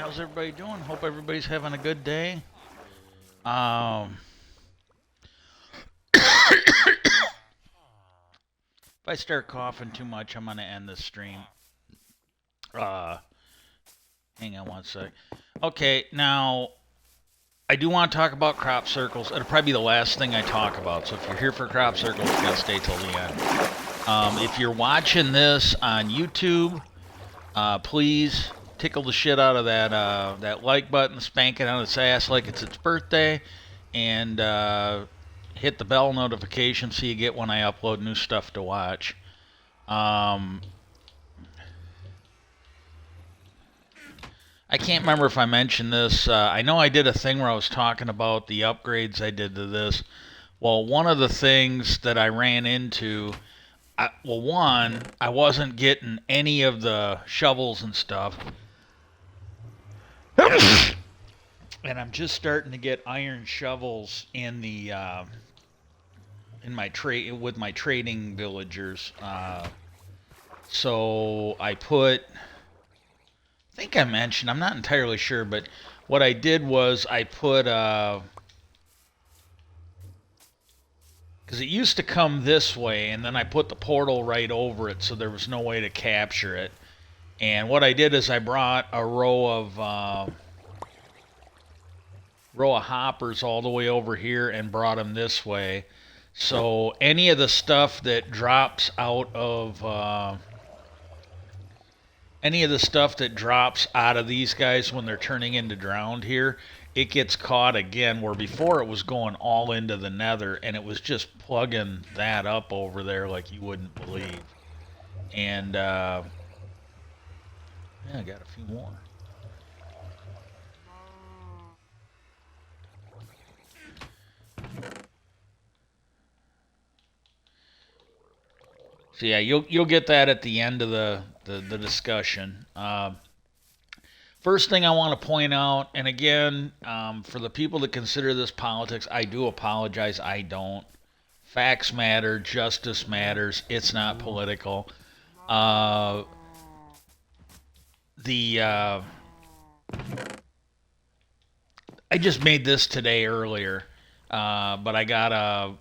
how's everybody doing? Hope everybody's having a good day. Um, if I start coughing too much, I'm gonna end the stream. Uh, hang on one sec. Okay, now I do want to talk about crop circles. It'll probably be the last thing I talk about. So if you're here for crop circles, you gotta stay till the end. If you're watching this on YouTube, please tickle the shit out of that like button, spank it on its ass like it's its birthday, and hit the bell notification so you get when I upload new stuff to watch. I can't remember if I mentioned this. I know I did a thing where I was talking about the upgrades I did to this. Well, one of the things that I ran into, one, I wasn't getting any of the shovels and stuff. And I'm just starting to get iron shovels in the in my trade with my trading villagers. So I put, I think I mentioned, I'm not entirely sure, but what I did was I put, because it used to come this way, and then I put the portal right over it, so there was no way to capture it. And what I did is I brought a row of hoppers all the way over here and brought them this way. So any of the stuff that drops out of these guys when they're turning into drowned here, it gets caught again, where before it was going all into the nether, and it was just plugging that up over there like you wouldn't believe. And yeah, I got a few more. So yeah, you'll get that at the end of the discussion. First thing I want to point out, and again, for the people that consider this politics, I do apologize. I don't. Facts matter. Justice matters. It's not political. I just made this today earlier, but I got a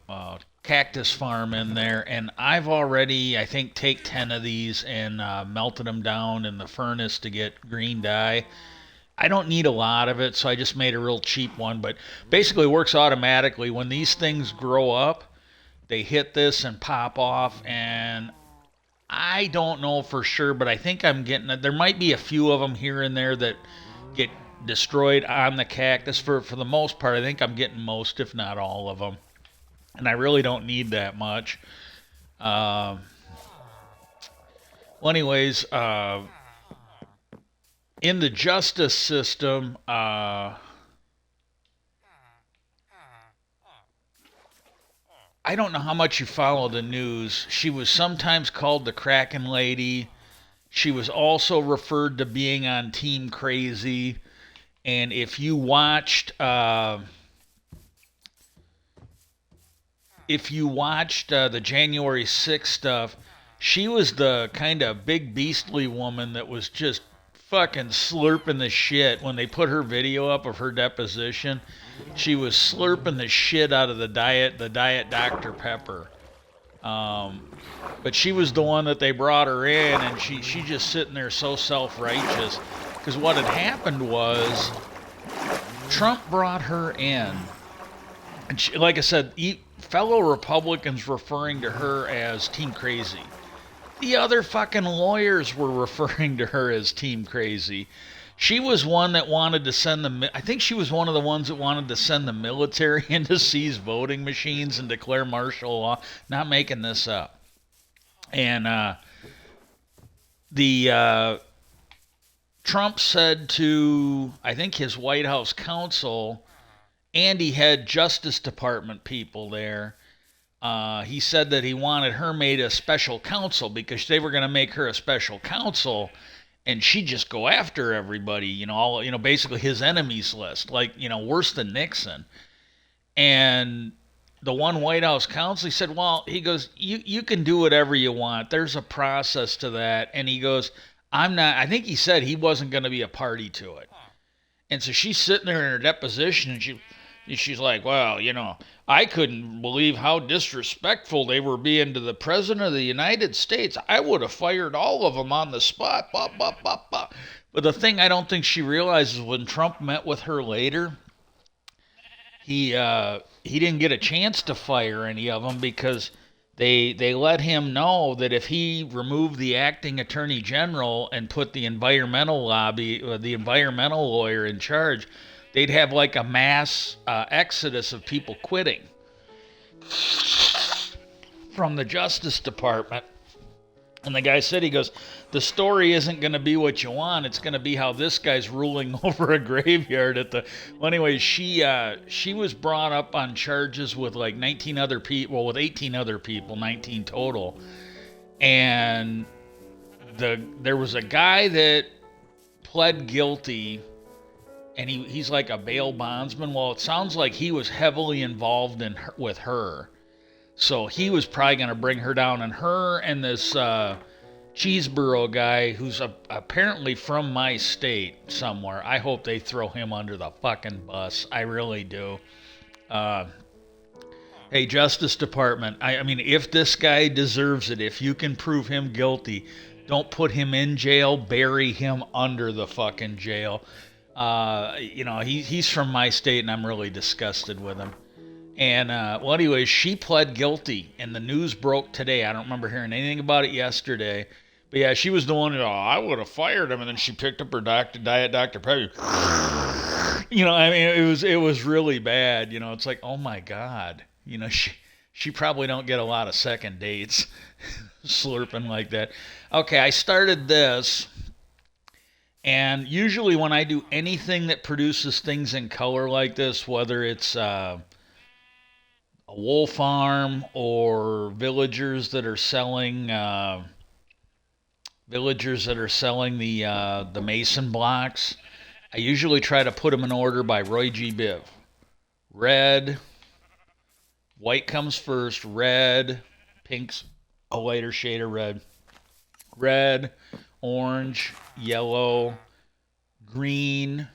cactus farm in there, and I've already, I think, take 10 of these and melted them down in the furnace to get green dye. I don't need a lot of it, so I just made a real cheap one, but basically it works automatically. When these things grow up, they hit this and pop off, and I don't know for sure, but I think I'm getting, there might be a few of them here and there that get destroyed on the cactus. For the most part, I think I'm getting most, if not all of them. And I really don't need that much. Well, anyways, in the justice system, I don't know how much you follow the news. She was sometimes called the Kraken Lady. She was also referred to being on Team Crazy. And if you watched, the January 6th stuff, she was the kind of big beastly woman that was just fucking slurping the shit when they put her video up of her deposition. She was slurping the shit out of the diet Dr. Pepper. But she was the one that they brought her in, and she just sitting there so self-righteous. Because what had happened was Trump brought her in, and she, like I said, fellow Republicans referring to her as Team Crazy. The other fucking lawyers were referring to her as Team Crazy. She was one that wanted to send I think she was one of the ones that wanted to send the military in to seize voting machines and declare martial law. Not making this up. And Trump said to, I think, his White House counsel, and he had Justice Department people there. He said that he wanted her made a special counsel because they were going to make her a special counsel, and she'd just go after everybody, basically his enemies list, like, worse than Nixon. And the one White House counsel, he said, well, he goes, you can do whatever you want. There's a process to that. And he goes, I think he said he wasn't going to be a party to it. And so she's sitting there in her deposition, and she's like, well, I couldn't believe how disrespectful they were being to the president of the United States. I would have fired all of them on the spot. Bah, bah, bah, bah. But the thing I don't think she realizes, when Trump met with her later, he didn't get a chance to fire any of them, because they let him know that if he removed the acting attorney general and put the the environmental lawyer in charge, they'd have like a mass exodus of people quitting from the Justice Department. And the guy said, he goes, the story isn't going to be what you want. It's going to be how this guy's ruling over a graveyard at the. Well, anyway, she was brought up on charges with like 19 other people, well, with 18 other people, 19 total. And there was a guy that pled guilty, and he's like a bail bondsman. Well, it sounds like he was heavily involved with her. So he was probably going to bring her down, and her and this Cheeseboro guy, who's apparently from my state somewhere. I hope they throw him under the fucking bus. I really do. Hey, Justice Department, I mean, if this guy deserves it, if you can prove him guilty, don't put him in jail, bury him under the fucking jail. He's from my state, and I'm really disgusted with him. And, well, anyways, she pled guilty, and the news broke today. I don't remember hearing anything about it yesterday. But, yeah, she was the one that, I would have fired him, and then she picked up her Diet Dr. Pepper. I mean, it was really bad. It's like, oh, my God. She probably don't get a lot of second dates slurping like that. Okay, I started this. And usually when I do anything that produces things in color like this, whether it's a wool farm or villagers that are selling the mason blocks, I usually try to put them in order by Roy G. Biv. Red, white comes first, red, pink's a lighter shade of red. Red, orange, yellow, green,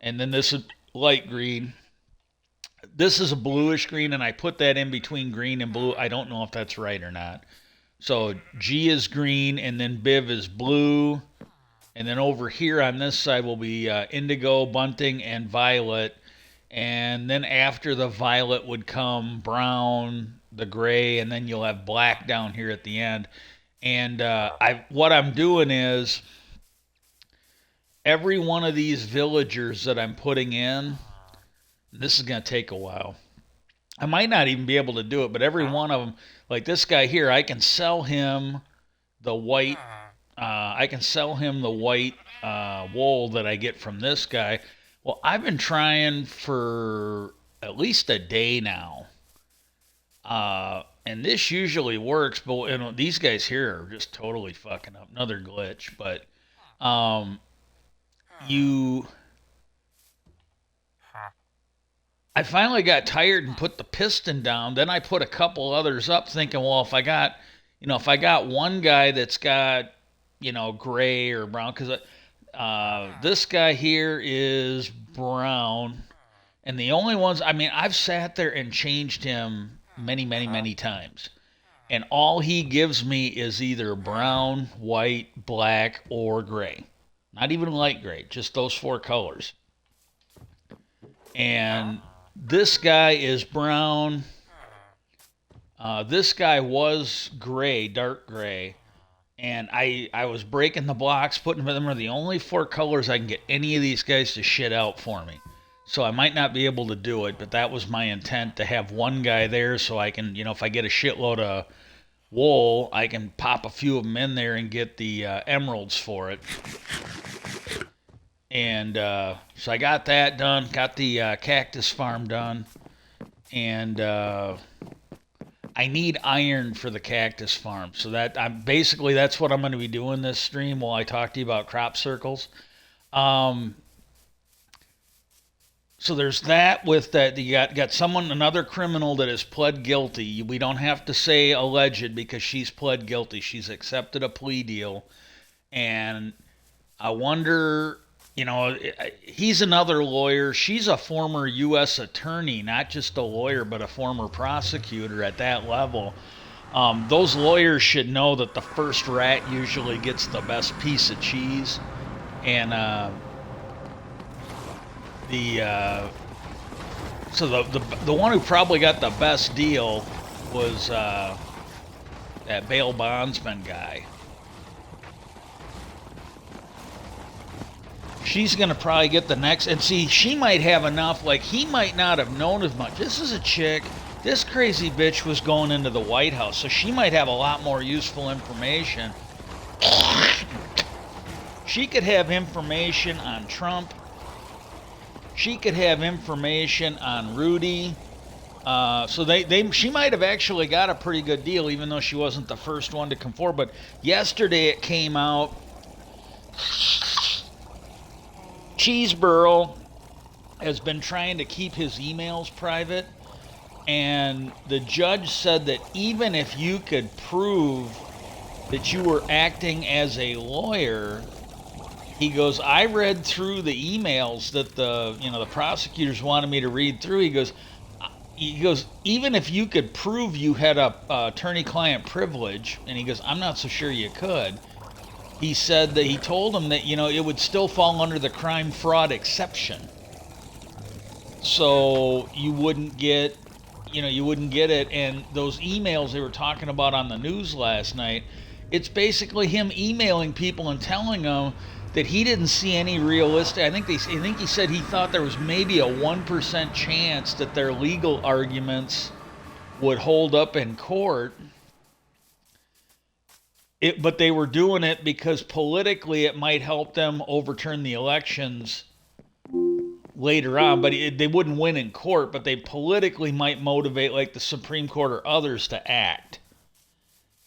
and then this is light green. This is a bluish green, and I put that in between green and blue. I don't know if that's right or not. So G is green, and then Biv is blue. And then over here on this side will be indigo, bunting, and violet. And then after the violet would come brown, the gray, and then you'll have black down here at the end. And what I'm doing is every one of these villagers that I'm putting in, this is going to take a while. I might not even be able to do it, but every one of them, like this guy here, I can sell him the white. Wool that I get from this guy. Well, I've been trying for at least a day now, and this usually works. But these guys here are just totally fucking up. Another glitch, but I finally got tired and put the piston down. Then I put a couple others up, thinking, well, if I got one guy that's got, gray or brown, because this guy here is brown, and the only ones, I mean, I've sat there and changed him many, many, many times, and all he gives me is either brown, white, black, or gray. Not even light gray, just those four colors. And this guy is brown. This guy was gray, dark gray. And I was breaking the blocks, putting them are the only four colors I can get any of these guys to shit out for me. So I might not be able to do it, but that was my intent, to have one guy there so I can, if I get a shitload of wool, I can pop a few of them in there and get the emeralds for it. And so I got that done, got the cactus farm done, and I need iron for the cactus farm. So that's what I'm going to be doing this stream while I talk to you about crop circles. So there's that. With that, you got another criminal that has pled guilty. We don't have to say alleged because she's pled guilty. She's accepted a plea deal, and I wonder he's another lawyer. She's a former U.S. attorney, not just a lawyer, but a former prosecutor at that level. Those lawyers should know that the first rat usually gets the best piece of cheese. And the so the one who probably got the best deal was that bail bondsman guy. She's gonna probably get the next, and see, she might have enough. Like, he might not have known as much. This is a chick. This crazy bitch was going into the White House, so she might have a lot more useful information. She could have information on Trump. She could have information on Rudy. She might have actually got a pretty good deal, even though she wasn't the first one to come forward. But yesterday it came out. Cheeseborough has been trying to keep his emails private, and the judge said that even if you could prove that you were acting as a lawyer, he goes, I read through the emails that the prosecutors wanted me to read through. He goes, even if you could prove you had a attorney-client privilege, and he goes, I'm not so sure you could. He said that he told him that it would still fall under the crime fraud exception, so you wouldn't get it. And those emails they were talking about on the news last night, it's basically him emailing people and telling them that he didn't see any realistic. I think he said he thought there was maybe a 1% chance that their legal arguments would hold up in court. But they were doing it because politically it might help them overturn the elections later on. But they wouldn't win in court, but they politically might motivate, like, the Supreme Court or others to act.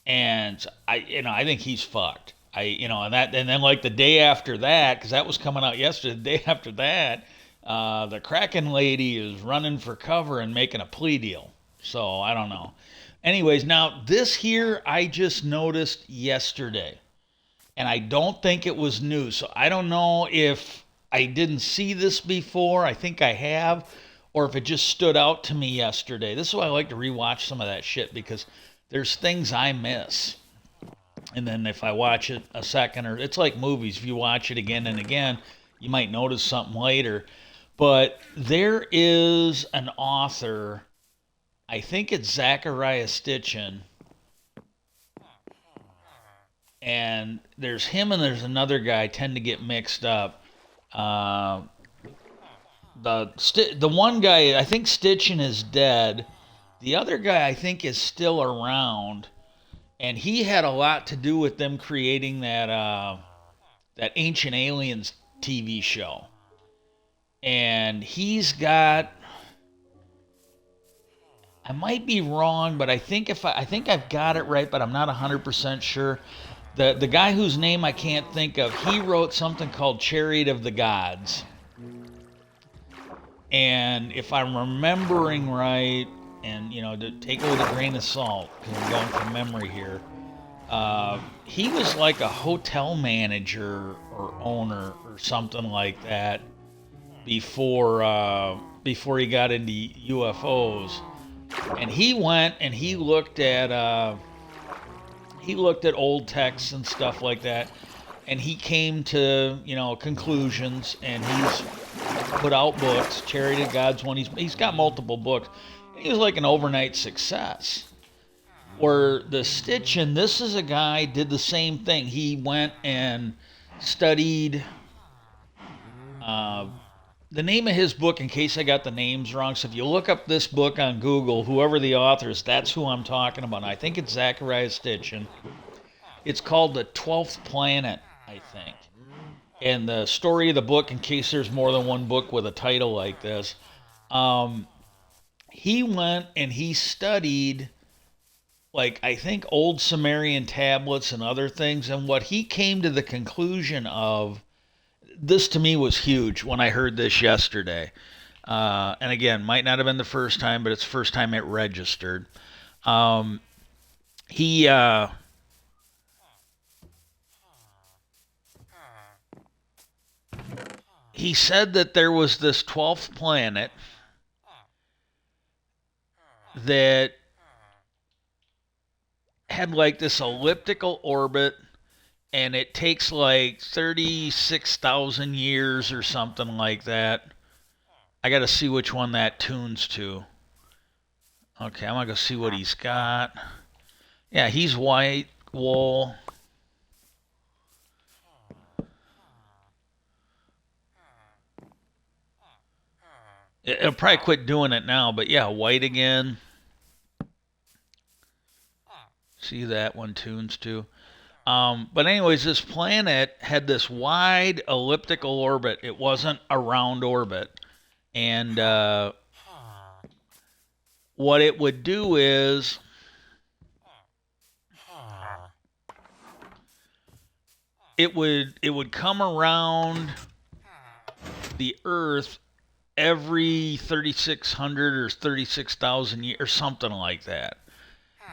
And I think he's fucked. And then, like, the day after that, because that was coming out yesterday. The day after that, the Kraken lady is running for cover and making a plea deal. So I don't know. Anyways, now this here I just noticed yesterday, and I don't think it was news. So I don't know if I didn't see this before. I think I have, or if it just stood out to me yesterday. This is why I like to rewatch some of that shit, because there's things I miss. And then if I watch it a second, or it's like movies, if you watch it again and again, you might notice something later. But there is an author, I think it's Zachariah Stitchin, and there's him and there's another guy. I tend to get mixed up. Uh, the one guy, I think Stitchin is dead. The other guy, I think, is still around, and he had a lot to do with them creating that Ancient Aliens TV show. And he's got, I might be wrong, but I think I've got it right, but I'm not 100% sure. The guy whose name I can't think of, he wrote something called Chariot of the Gods. And if I'm remembering right, and to take it with a grain of salt, because I'm going from memory here, he was like a hotel manager or owner or something like that before he got into UFOs. And he went and he looked at old texts and stuff like that, and he came to conclusions, and he's put out books. Chariot of God's one. He's got multiple books. He was like an overnight success. Where the Stitchin, this is a guy did the same thing. He went and studied. The name of his book, in case I got the names wrong, so if you look up this book on Google, whoever the author is, that's who I'm talking about. I think it's Zachariah Stitchin. It's called The 12th Planet, I think. And the story of the book, in case there's more than one book with a title like this, he went and he studied, like, I think old Sumerian tablets and other things, and what he came to the conclusion of, this to me was huge when I heard this yesterday. And again, might not have been the first time, but it's the first time it registered. Um, he he said that there was this 12th planet that had like this elliptical orbit, and it takes like 36,000 years or something like that. I got to see which one that tunes to. Okay, I'm going to go see what he's got. Yeah, he's white wool. It'll probably quit doing it now, but yeah, white again. See that one tunes to. But anyways, this planet had this wide elliptical orbit. It wasn't a round orbit. And what it would do is it would come around the Earth every 3,600 or 36,000 years or something like that.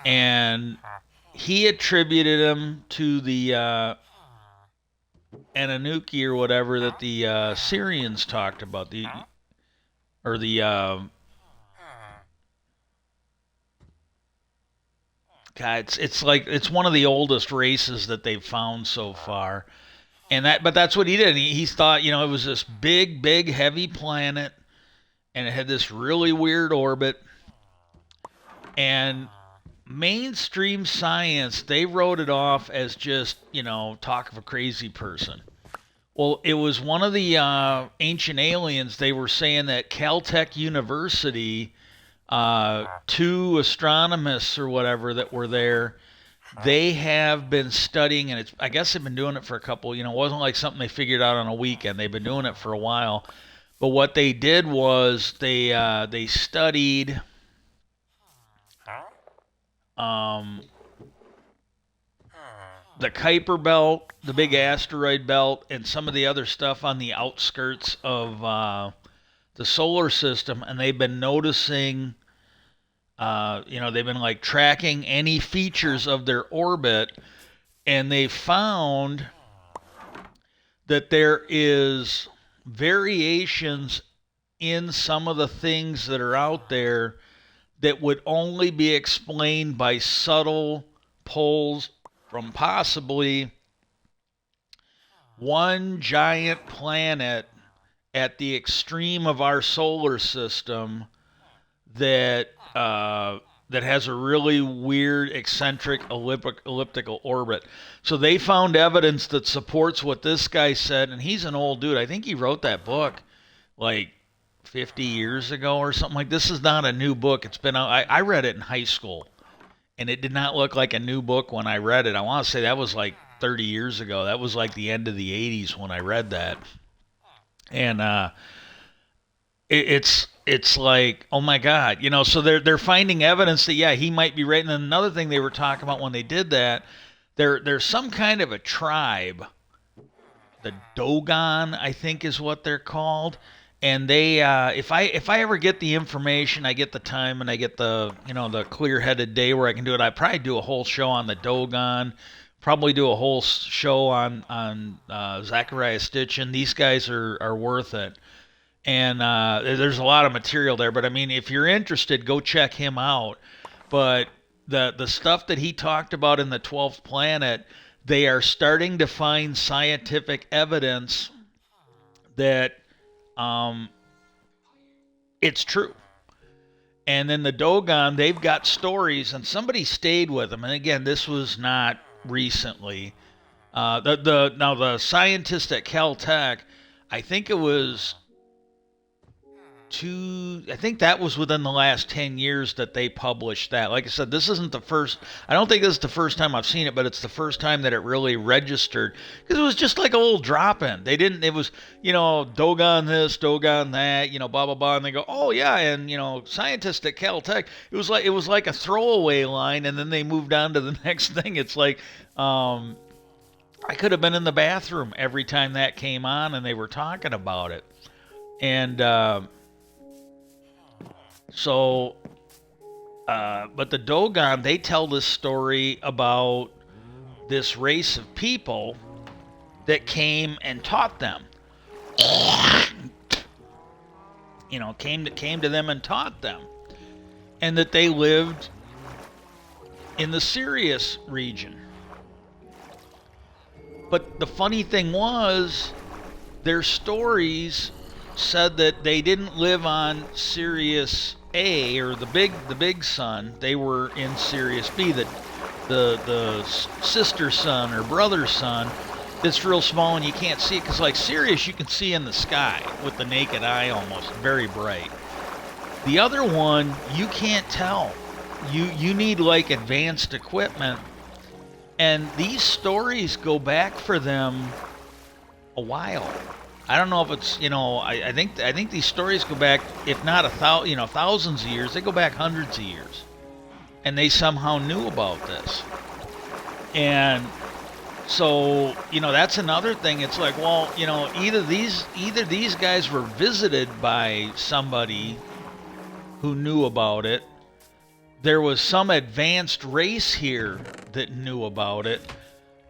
And he attributed them to the Anunnaki or whatever that the Syrians talked about. God, it's like it's one of the oldest races that they've found so far. But that's what he did. He thought, it was this big, heavy planet, and it had this really weird orbit. And mainstream science, they wrote it off as just, talk of a crazy person. Well, it was one of the ancient aliens. They were saying that Caltech University, two astronomers or whatever that were there, they have been studying, and I guess they've been doing it for a couple, it wasn't like something they figured out on a weekend. They've been doing it for a while. But what they did was they studied the Kuiper Belt, the big asteroid belt, and some of the other stuff on the outskirts of the solar system, and they've been noticing, they've been like tracking any features of their orbit, and they found that there is variations in some of the things that are out there that would only be explained by subtle pulls from possibly one giant planet at the extreme of our solar system that has a really weird, eccentric, elliptical orbit. So they found evidence that supports what this guy said, and he's an old dude. I think he wrote that book like 50 years ago or something like. This is not a new book. It's been out. I read it in high school, and it did not look like a new book when I read it. I want to say that was like 30 years ago. That was like the end of the 80s when I read that. And it's like, oh my God, so they're finding evidence that, yeah, he might be right. And then another thing they were talking about when they did that, there's some kind of a tribe, the Dogon, I think is what they're called. And they, if I ever get the information, I get the time, and I get the the clear-headed day where I can do it, I probably do a whole show on the Dogon, probably do a whole show on Zachariah Stitchin. These guys are worth it, and there's a lot of material there. But I mean, if you're interested, go check him out. But the stuff that he talked about in the 12th planet, they are starting to find scientific evidence that it's true. And then the Dogon, they've got stories, and somebody stayed with them. And again, this was not recently. The scientist at Caltech, I think it was I think that was within the last 10 years that they published that. Like I said, this isn't the first, I don't think this is the first time I've seen it, but it's the first time that it really registered, because it was just like a little drop-in. It was, Dogon this, Dogon that, blah, blah, blah, and they go, oh yeah, and, scientists at Caltech, it was like a throwaway line, and then they moved on to the next thing. It's like, I could have been in the bathroom every time that came on and they were talking about it. And, but the Dogon, they tell this story about this race of people that came and taught them. came to them and taught them, and that they lived in the Sirius region. But the funny thing was, their stories said that they didn't live on Sirius A, or the big sun. They were in Sirius B, the sister sun or brother sun. It's real small and you can't see it, because like Sirius you can see in the sky with the naked eye, almost very bright. The other one you can't tell. You need like advanced equipment, and these stories go back for them a while. I don't know if it's, I think these stories go back, if not thousands of years. They go back hundreds of years, and they somehow knew about this. And so, that's another thing. It's like, well, either these guys were visited by somebody who knew about it. There was some advanced race here that knew about it,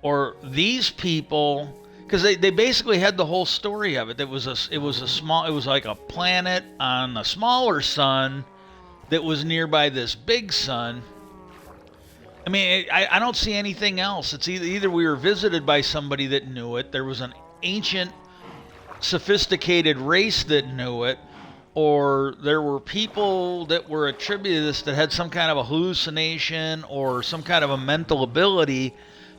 or these people, because they basically had the whole story of it. It was like a planet on a smaller sun that was nearby this big sun. I mean, I don't see anything else. It's either we were visited by somebody that knew it, there was an ancient, sophisticated race that knew it, or there were people that were attributed to this that had some kind of a hallucination or some kind of a mental ability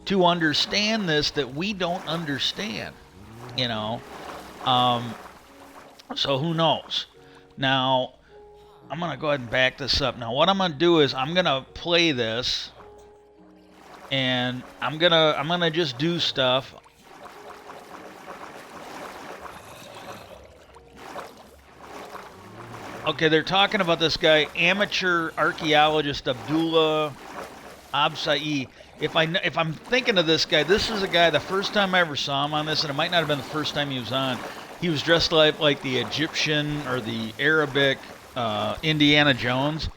to understand this that we don't understand, So who knows? Now, I'm going to go ahead and back this up. Now, what I'm going to do is I'm going to play this, and I'm gonna just do stuff. Okay, they're talking about this guy, amateur archaeologist Abdullah Absai. If I'm thinking of this guy, this is a guy, the first time I ever saw him on this, and it might not have been the first time he was on, he was dressed like the Egyptian or the Arabic Indiana Jones,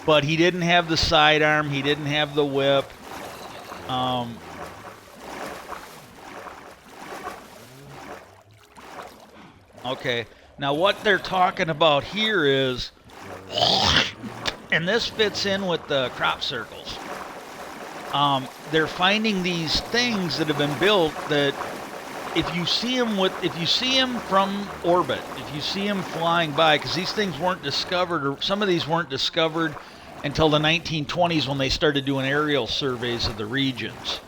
but he didn't have the sidearm, he didn't have the whip. Okay, now what they're talking about here is, and this fits in with the crop circles. They're finding these things that have been built that, if you see them from orbit, if you see them flying by, because these things weren't discovered, or some of these weren't discovered until the 1920s when they started doing aerial surveys of the regions.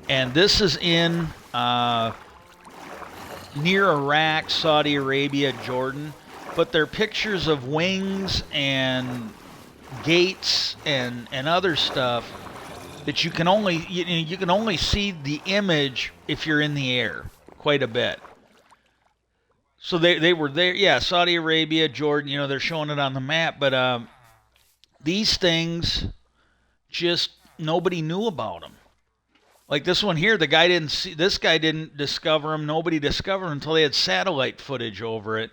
And this is in near Iraq, Saudi Arabia, Jordan. But they're pictures of wings and gates and other stuff that you can only see the image if you're in the air quite a bit. So they were there, yeah, Saudi Arabia, Jordan, they're showing it on the map, but these things, just nobody knew about them. Like this one here, this guy didn't discover them, nobody discovered them until they had satellite footage over it.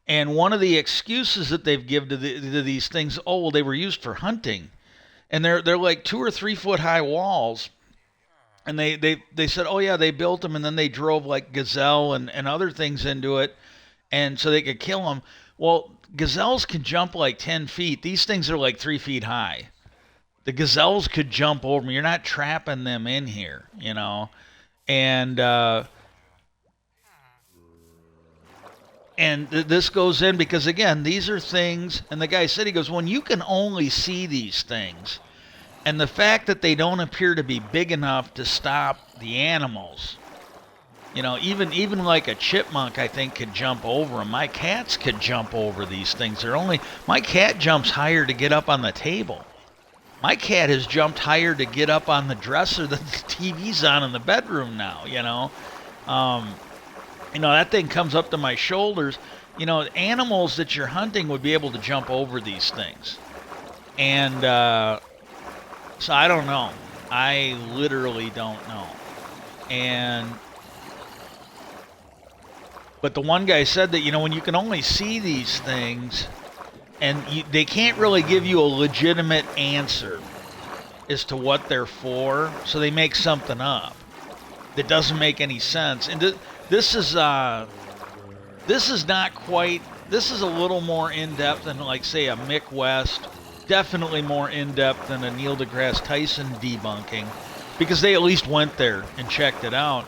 And one of the excuses that they've given to these things, they were used for hunting. And they're like 2 or 3 foot high walls. And they said, oh yeah, they built them and then they drove like gazelle and other things into it, and so they could kill them. Well, gazelles can jump like 10 feet. These things are like 3 feet high. The gazelles could jump over them. You're not trapping them in here, And this goes in because, again, these are things, and the guy said, he goes, when you can only see these things, and the fact that they don't appear to be big enough to stop the animals, even like a chipmunk, I think, could jump over them. My cats could jump over these things. My cat jumps higher to get up on the table. My cat has jumped higher to get up on the dresser that the TV's on in the bedroom now, that thing comes up to my shoulders. Animals that you're hunting would be able to jump over these things. And so I don't know. I literally don't know. But the one guy said that, when you can only see these things, and they can't really give you a legitimate answer as to what they're for, so they make something up that doesn't make any sense. And this is not quite this is a little more in depth than like say a Mick West. Definitely more in depth than a Neil deGrasse Tyson debunking, because they at least went there and checked it out.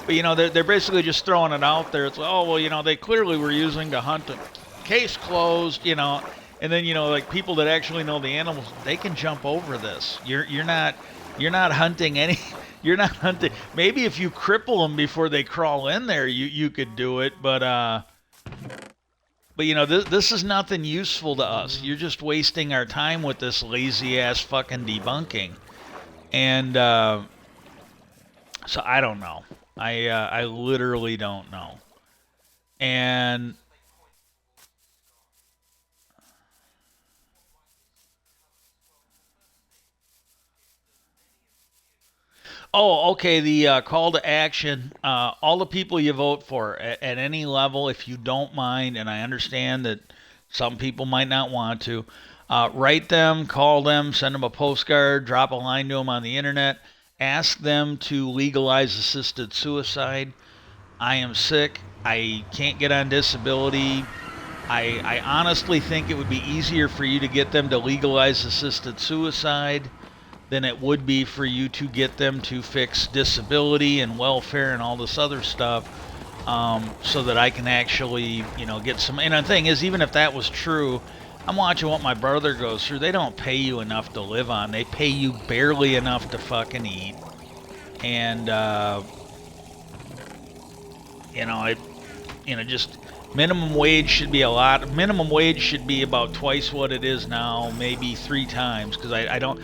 But they're basically just throwing it out there. It's like, oh well, they clearly were using to hunt them. Case closed, and then like people that actually know the animals, they can jump over this. You're not hunting any. You're not hunting. Maybe if you cripple them before they crawl in there, you could do it. But this is nothing useful to us. You're just wasting our time with this lazy ass fucking debunking. And so I don't know. I literally don't know. And oh, okay. The call to action. All the people you vote for at any level, if you don't mind, and I understand that some people might not want to, write them, call them, send them a postcard, drop a line to them on the internet, ask them to legalize assisted suicide. I am sick. I can't get on disability. I honestly think it would be easier for you to get them to legalize assisted suicide than it would be for you to get them to fix disability and welfare and all this other stuff, so that I can actually, get some. And the thing is, even if that was true, I'm watching what my brother goes through. They don't pay you enough to live on. They pay you barely enough to fucking eat. And, it, just minimum wage should be a lot. Minimum wage should be about twice what it is now, maybe 3 times, because I don't.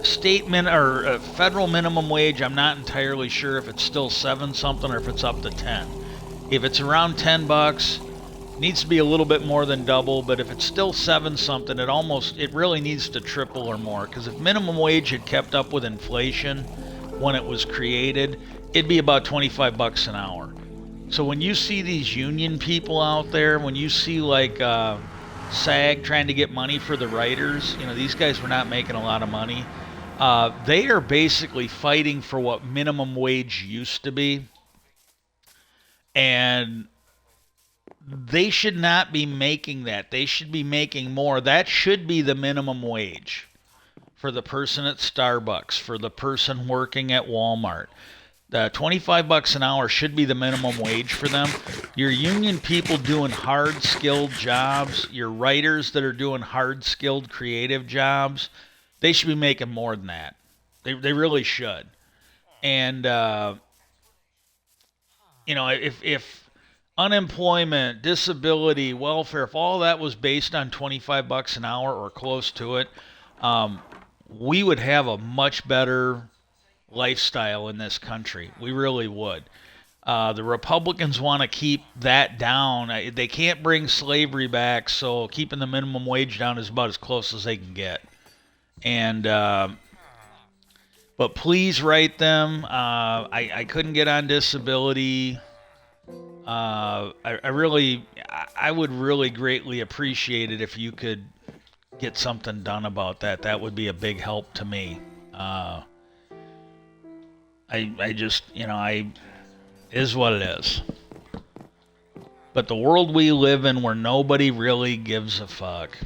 State or federal minimum wage, I'm not entirely sure if it's still 7 something or if it's up to 10. If it's around $10, it needs to be a little bit more than double. But if it's still 7 something, it really needs to triple or more. Because if minimum wage had kept up with inflation when it was created, it'd be about $25 an hour. So when you see these union people out there, when you see like SAG trying to get money for the writers, these guys were not making a lot of money. They are basically fighting for what minimum wage used to be. And they should not be making that. They should be making more. That should be the minimum wage for the person at Starbucks, for the person working at Walmart. The $25 an hour should be the minimum wage for them. Your union people doing hard skilled jobs, your writers that are doing hard skilled creative jobs, they should be making more than that. They really should. And if unemployment, disability, welfare, if all that was based on $25 an hour or close to it, we would have a much better lifestyle in this country. We really would. The Republicans want to keep that down. They can't bring slavery back, so keeping the minimum wage down is about as close as they can get. And but please write them. I couldn't get on disability. I would really greatly appreciate it if you could get something done about that. That would be a big help to me. I just, is what it is. But the world we live in, where nobody really gives a fuck.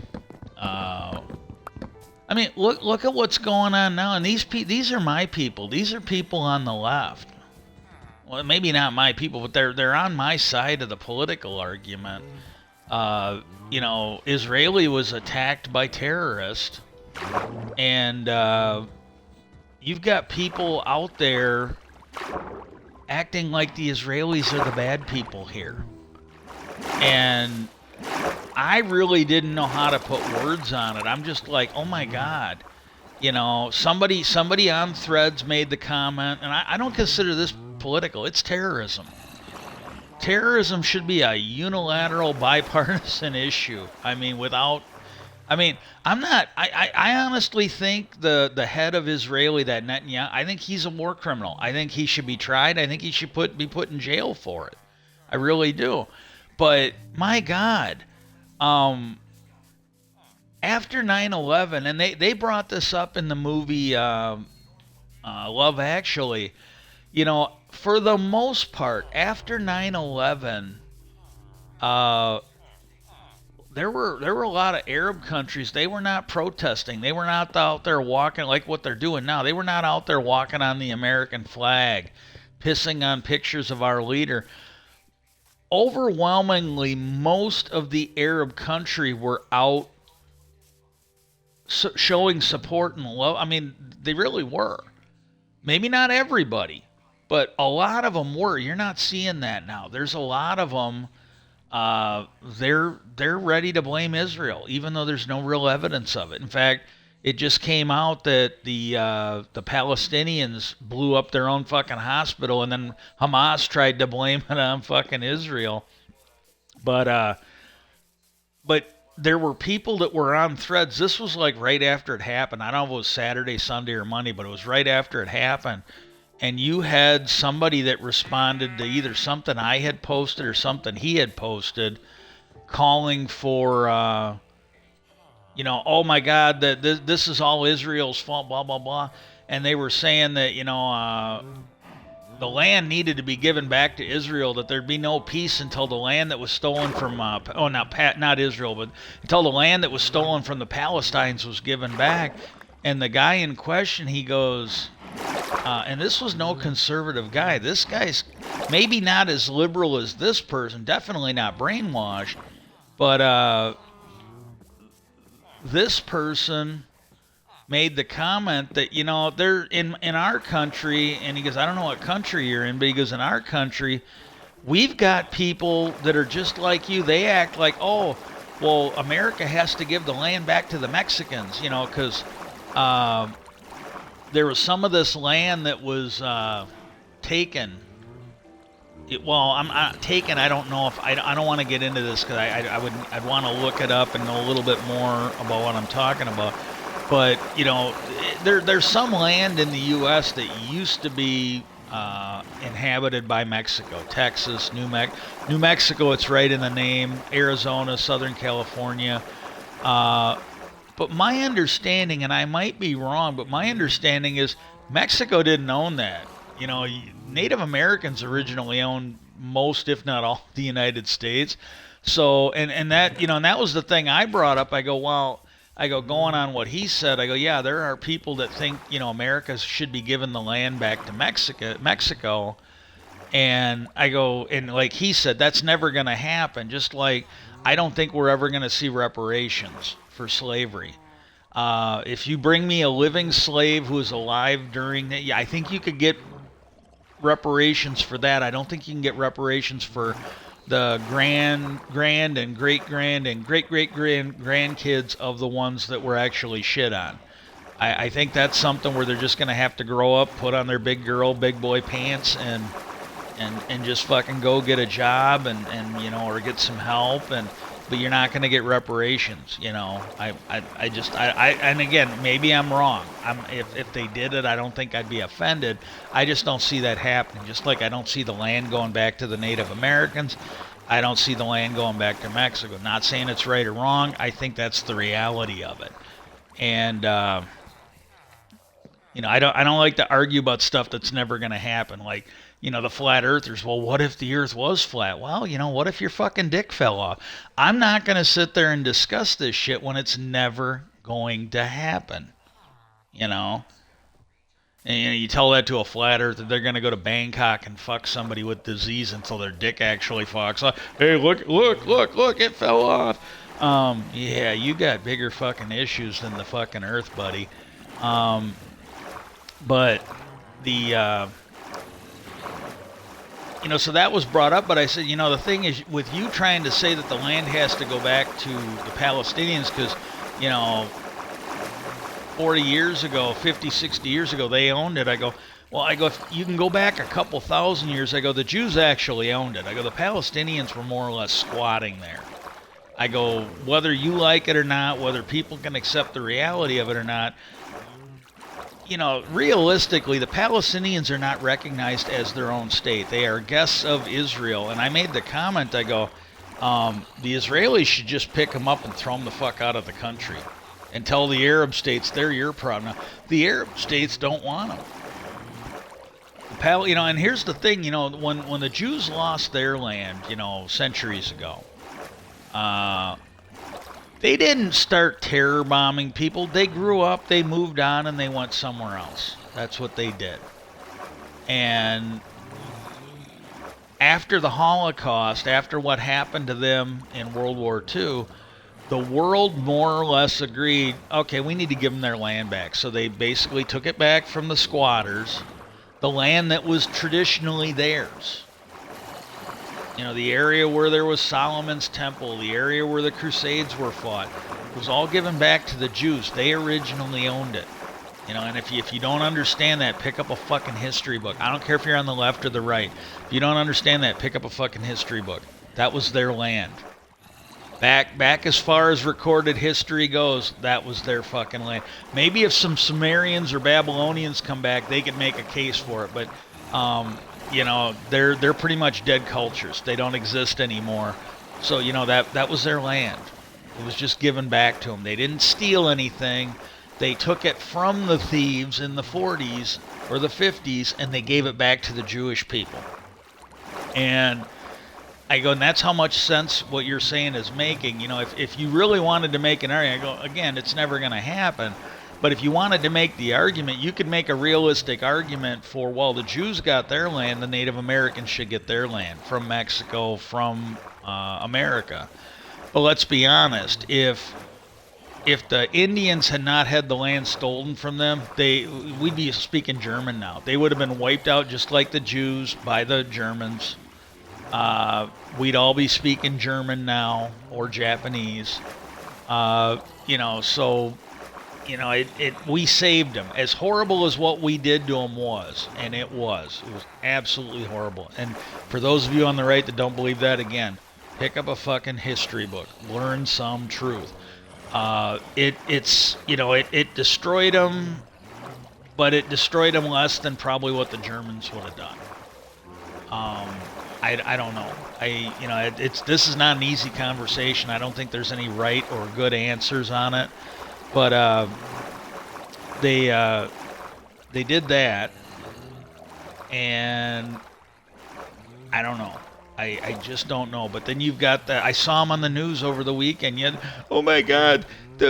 I mean, look at what's going on now, and these are my people. These are people on the left. Well, maybe not my people, but they're on my side of the political argument. Israeli was attacked by terrorists, and you've got people out there acting like the Israelis are the bad people here. And I really didn't know how to put words on it. I'm just like, oh my God. Somebody on Threads made the comment, and I don't consider this political. It's terrorism. Terrorism should be a unilateral, bipartisan issue. I honestly think the head of Israeli, that Netanyahu, I think he's a war criminal. I think he should be tried. I think he should be put in jail for it. I really do. But my God, after 9/11, and they brought this up in the movie Love Actually, for the most part, after 9/11, there were a lot of Arab countries. They were not protesting. They were not out there walking like what they're doing now. They were not out there walking on the American flag, pissing on pictures of our leader. Overwhelmingly, most of the Arab country were out showing support and love. I mean, they really were. Maybe not everybody, but a lot of them were. You're not seeing that now. There's a lot of them. They're ready to blame Israel, even though there's no real evidence of it. In fact, it just came out that the Palestinians blew up their own fucking hospital, and then Hamas tried to blame it on fucking Israel. But there were people that were on threads. This was like right after it happened. I don't know if it was Saturday, Sunday, or Monday, but it was right after it happened. And you had somebody that responded to either something I had posted or something he had posted, calling for, oh my God, that this is all Israel's fault, blah blah blah. And they were saying that the land needed to be given back to Israel, that there'd be no peace until the land that was stolen from not Israel, but until the land that was stolen from the Palestinians was given back. And the guy in question, he goes, and this was no conservative guy. This guy's maybe not as liberal as this person, definitely not brainwashed, but this person made the comment that they're in our country, and he goes, I don't know what country you're in, but he goes, in our country we've got people that are just like you. They act like, oh well, America has to give the land back to the Mexicans, because there was some of this land that was taken. I'm taken. I don't know if I don't want to get into this because I'd want to look it up and know a little bit more about what I'm talking about. But there's some land in the U.S. that used to be inhabited by Mexico, Texas, New Mexico. It's right in the name. Arizona, Southern California. But my understanding, and I might be wrong, but my understanding is Mexico didn't own that. Native Americans originally owned most, if not all, the United States. So, and that, and that was the thing I brought up. I go, going on what he said, I go, yeah, there are people that think, America should be giving the land back to Mexico. And I go, and like he said, that's never going to happen. Just like I don't think we're ever going to see reparations for slavery. If you bring me a living slave who is alive during that, yeah, I think you could get reparations for that. I don't think you can get reparations for the grand and great grandkids of the ones that were actually shit on. I think that's something where they're just going to have to grow up, put on their big girl, big boy pants, and just fucking go get a job and or get some help, but you're not going to get reparations. And again, maybe I'm wrong. If they did it, I don't think I'd be offended. I just don't see that happening. Just like I don't see the land going back to the Native Americans, I don't see the land going back to Mexico. Not saying it's right or wrong. I think that's the reality of it. And I don't like to argue about stuff that's never going to happen. Like, the flat earthers, well, what if the earth was flat? Well, what if your fucking dick fell off? I'm not going to sit there and discuss this shit when it's never going to happen. And you tell that to a flat earther, they're going to go to Bangkok and fuck somebody with disease until their dick actually fucks off. Hey, look, it fell off. Yeah, you got bigger fucking issues than the fucking earth, buddy. But the... so that was brought up, but I said, the thing is, with you trying to say that the land has to go back to the Palestinians because, 40 years ago, 50, 60 years ago, they owned it. I go, if you can go back a couple thousand years, I go, the Jews actually owned it. I go, the Palestinians were more or less squatting there. I go, whether you like it or not, whether people can accept the reality of it or not, realistically, the Palestinians are not recognized as their own state. They are guests of Israel. And I made the comment, I go, the Israelis should just pick them up and throw them the fuck out of the country and tell the Arab states they're your problem. Now, the Arab states don't want them. And here's the thing, when the Jews lost their land, centuries ago, They didn't start terror bombing people. They grew up, they moved on, and they went somewhere else. That's what they did. And after the Holocaust, after what happened to them in World War II, the world more or less agreed, okay, we need to give them their land back. So they basically took it back from the squatters, the land that was traditionally theirs. You know, the area where there was Solomon's Temple, the area where the Crusades were fought, was all given back to the Jews. They originally owned it. You know, and if you don't understand that, pick up a fucking history book. I don't care if you're on the left or the right. If you don't understand that, pick up a fucking history book. That was their land. Back as far as recorded history goes, that was their fucking land. Maybe if some Sumerians or Babylonians come back, they could make a case for it. But you know, they're pretty much dead cultures. They don't exist anymore. So you know that was their land. It was just given back to them. They didn't steal anything. They took it from the thieves in the 40s or the 50s, and they gave it back to the Jewish people. And I go, and that's how much sense what you're saying is making. You know, if you really wanted to make an argument, I go, again, it's never going to happen. But if you wanted to make the argument, you could make a realistic argument for, well, the Jews got their land, the Native Americans should get their land from Mexico, from America. But let's be honest, if the Indians had not had the land stolen from them, we'd be speaking German now. They would have been wiped out just like the Jews by the Germans. We'd all be speaking German now or Japanese. You know, so you know, we saved them. As horrible as what we did to them was, and it was absolutely horrible. And for those of you on the right that don't believe that, again, pick up a fucking history book, learn some truth. It's you know, it destroyed them, but it destroyed them less than probably what the Germans would have done. I don't know. You know, this is not an easy conversation. I don't think there's any right or good answers on it. But they did that, and I don't know. I just don't know. But then you've got I saw them on the news over the weekend. Yet, oh my God,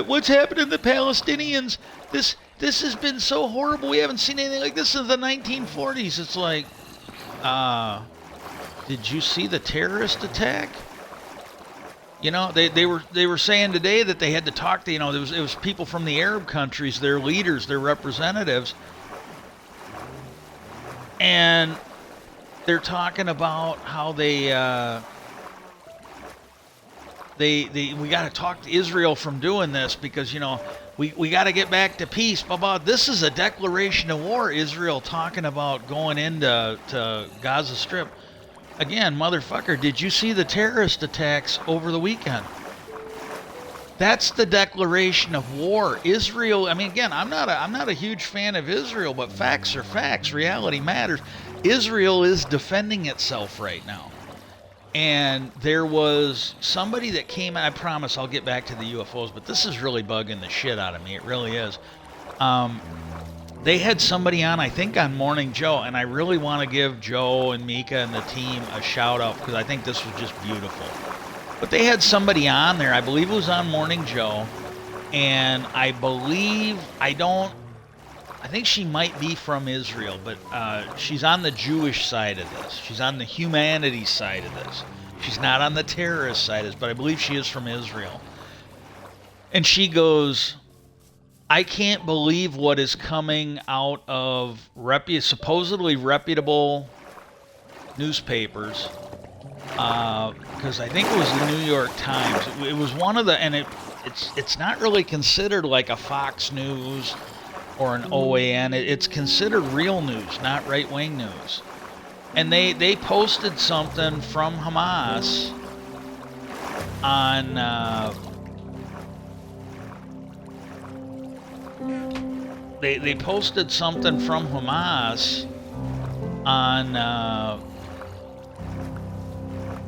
what's happened to the Palestinians? This has been so horrible. We haven't seen anything like this since the 1940s. It's like, did you see the terrorist attack? You know, they were saying today that they had to talk to, you know, it was people from the Arab countries, their leaders, their representatives, and they're talking about how we got to talk to Israel from doing this because, you know, we got to get back to peace. Blah, blah. This is a declaration of war. Israel talking about going into Gaza Strip. Again, motherfucker, did you see the terrorist attacks over the weekend? That's the declaration of war. Israel, I mean, again, I'm not a huge fan of Israel, but facts are facts. Reality matters. Israel is defending itself right now. And there was somebody that came, and I promise I'll get back to the UFOs, but this is really bugging the shit out of me. It really is. They had somebody on, I think on Morning Joe, and I really want to give Joe and Mika and the team a shout out because I think this was just beautiful. But they had somebody on there, I believe it was on Morning Joe, and I think she might be from Israel, but she's on the Jewish side of this. She's on the humanities side of this. She's not on the terrorist side of this, but I believe she is from Israel. And she goes, I can't believe what is coming out of supposedly reputable newspapers, because I think it was the New York Times. It was one of the, and it's not really considered like a Fox News or an OAN. It's considered real news, not right-wing news. And they posted something from Hamas on. They posted something from Hamas on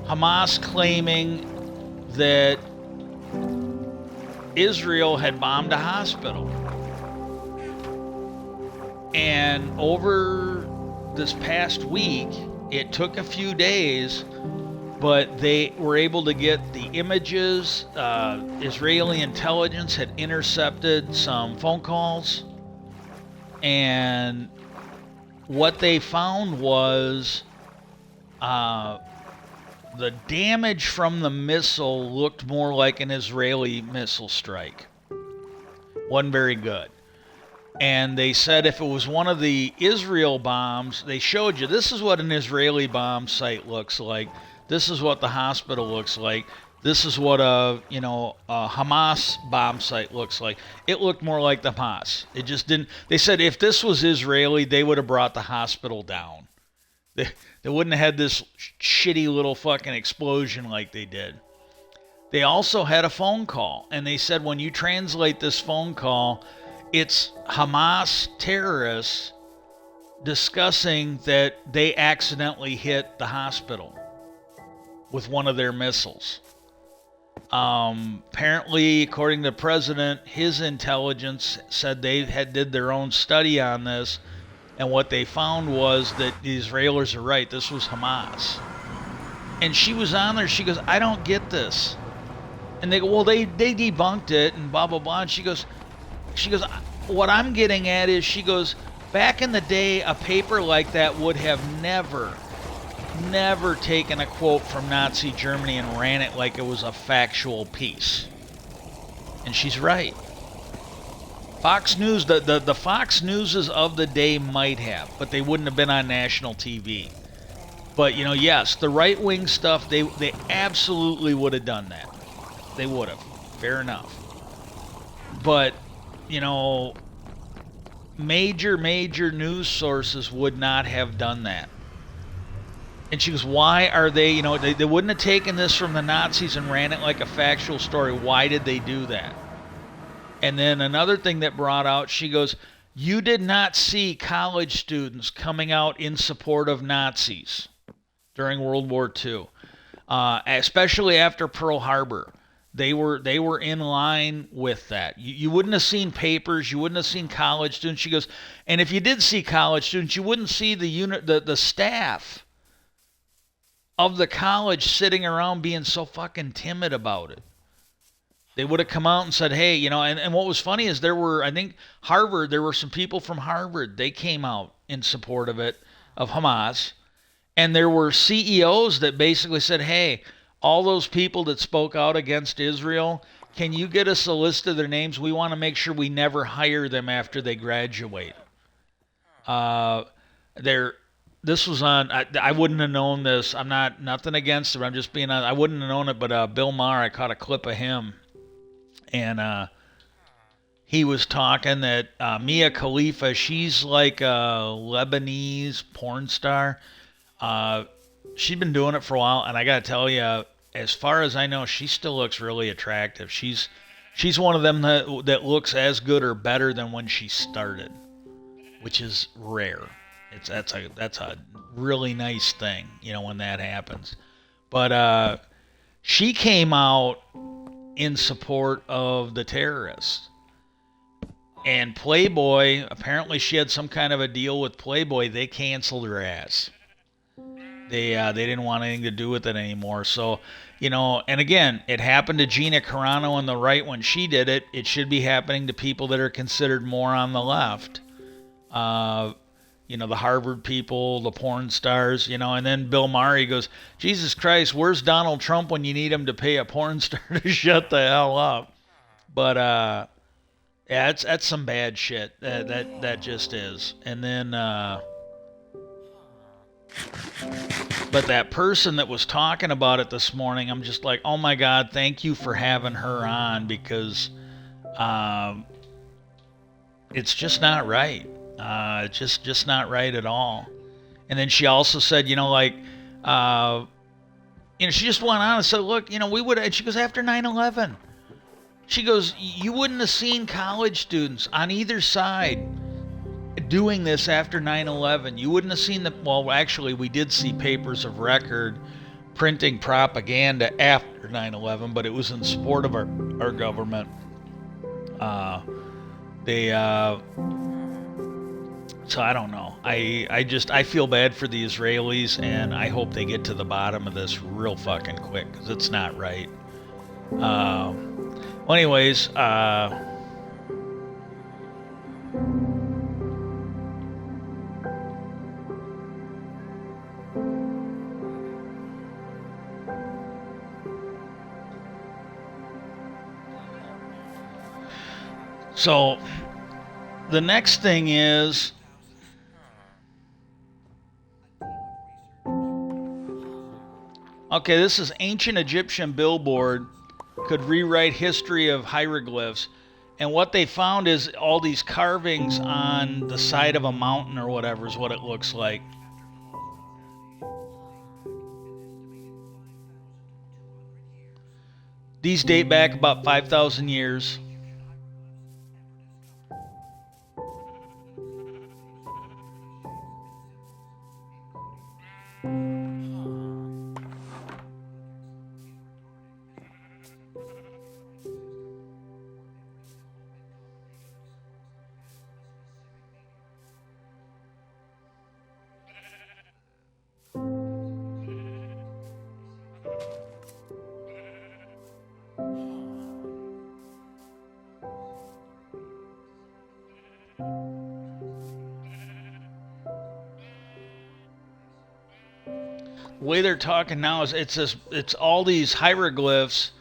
Hamas claiming that Israel had bombed a hospital. And over this past week, it took a few days, but they were able to get the images. Israeli intelligence had intercepted some phone calls, and what they found was the damage from the missile looked more like an Israeli missile strike. Wasn't very good. And they said if it was one of the Israel bombs, they showed you this is what an Israeli bomb site looks like. This is what the hospital looks like. This is what a Hamas bomb site looks like. It looked more like the Hamas. It just didn't. They said if this was Israeli, they would have brought the hospital down. They wouldn't have had this shitty little fucking explosion like they did. They also had a phone call, and they said when you translate this phone call, it's Hamas terrorists discussing that they accidentally hit the hospital with one of their missiles. Apparently, according to the president, his intelligence said they did their own study on this, and what they found was that the Israelis are right. This was Hamas. And she was on there. She goes, I don't get this. And they go, well, they debunked it and blah, blah, blah. And she goes, what I'm getting at is, she goes, back in the day, a paper like that would have never taken a quote from Nazi Germany and ran it like it was a factual piece. And she's right. Fox News, the Fox Newses of the day might have, but they wouldn't have been on national TV. But, yes, the right-wing stuff, they absolutely would have done that. They would have. Fair enough. But, major news sources would not have done that. And she goes, why are they, they wouldn't have taken this from the Nazis and ran it like a factual story. Why did they do that? And then another thing that brought out, she goes, you did not see college students coming out in support of Nazis during World War II, especially after Pearl Harbor. They were in line with that. You wouldn't have seen papers. You wouldn't have seen college students. She goes, and if you did see college students, you wouldn't see the staff of the college sitting around being so fucking timid about it. They would have come out and said, hey, and what was funny is there were some people from Harvard. They came out in support of it, of Hamas. And there were CEOs that basically said, hey, all those people that spoke out against Israel, can you get us a list of their names? We want to make sure we never hire them after they graduate. This was on, I wouldn't have known this. I'm nothing against it. I'm just being honest. I wouldn't have known it, but Bill Maher, I caught a clip of him. And he was talking that Mia Khalifa, she's like a Lebanese porn star. She'd been doing it for a while, and I got to tell you, as far as I know, she still looks really attractive. She's one of them that looks as good or better than when she started, which is rare. That's a really nice thing, when that happens. But she came out in support of the terrorists. And Playboy, apparently she had some kind of a deal with Playboy. They canceled her ass. They didn't want anything to do with it anymore. So, and again, it happened to Gina Carano on the right when she did it. It should be happening to people that are considered more on the left. The Harvard people, the porn stars, and then Bill Maher goes, Jesus Christ, where's Donald Trump when you need him to pay a porn star to shut the hell up? But, yeah, that's some bad shit. That just is. And then, but that person that was talking about it this morning, I'm just like, oh my God, thank you for having her on, because it's just not right. Just not right at all. And then she also said, she just went on and said, look, we would, and she goes, after 9/11, she goes, you wouldn't have seen college students on either side doing this after 9/11. You wouldn't have seen well, actually, we did see papers of record printing propaganda after 9/11, but it was in support of our government. So I don't know. I feel bad for the Israelis, and I hope they get to the bottom of this real fucking quick because it's not right. Uh, well, anyways, so the next thing is, okay, this is ancient Egyptian billboard could rewrite history of hieroglyphs. And what they found is all these carvings on the side of a mountain or whatever is what it looks like. These date back about 5,000 years. The way they're talking now is it's all these hieroglyphs,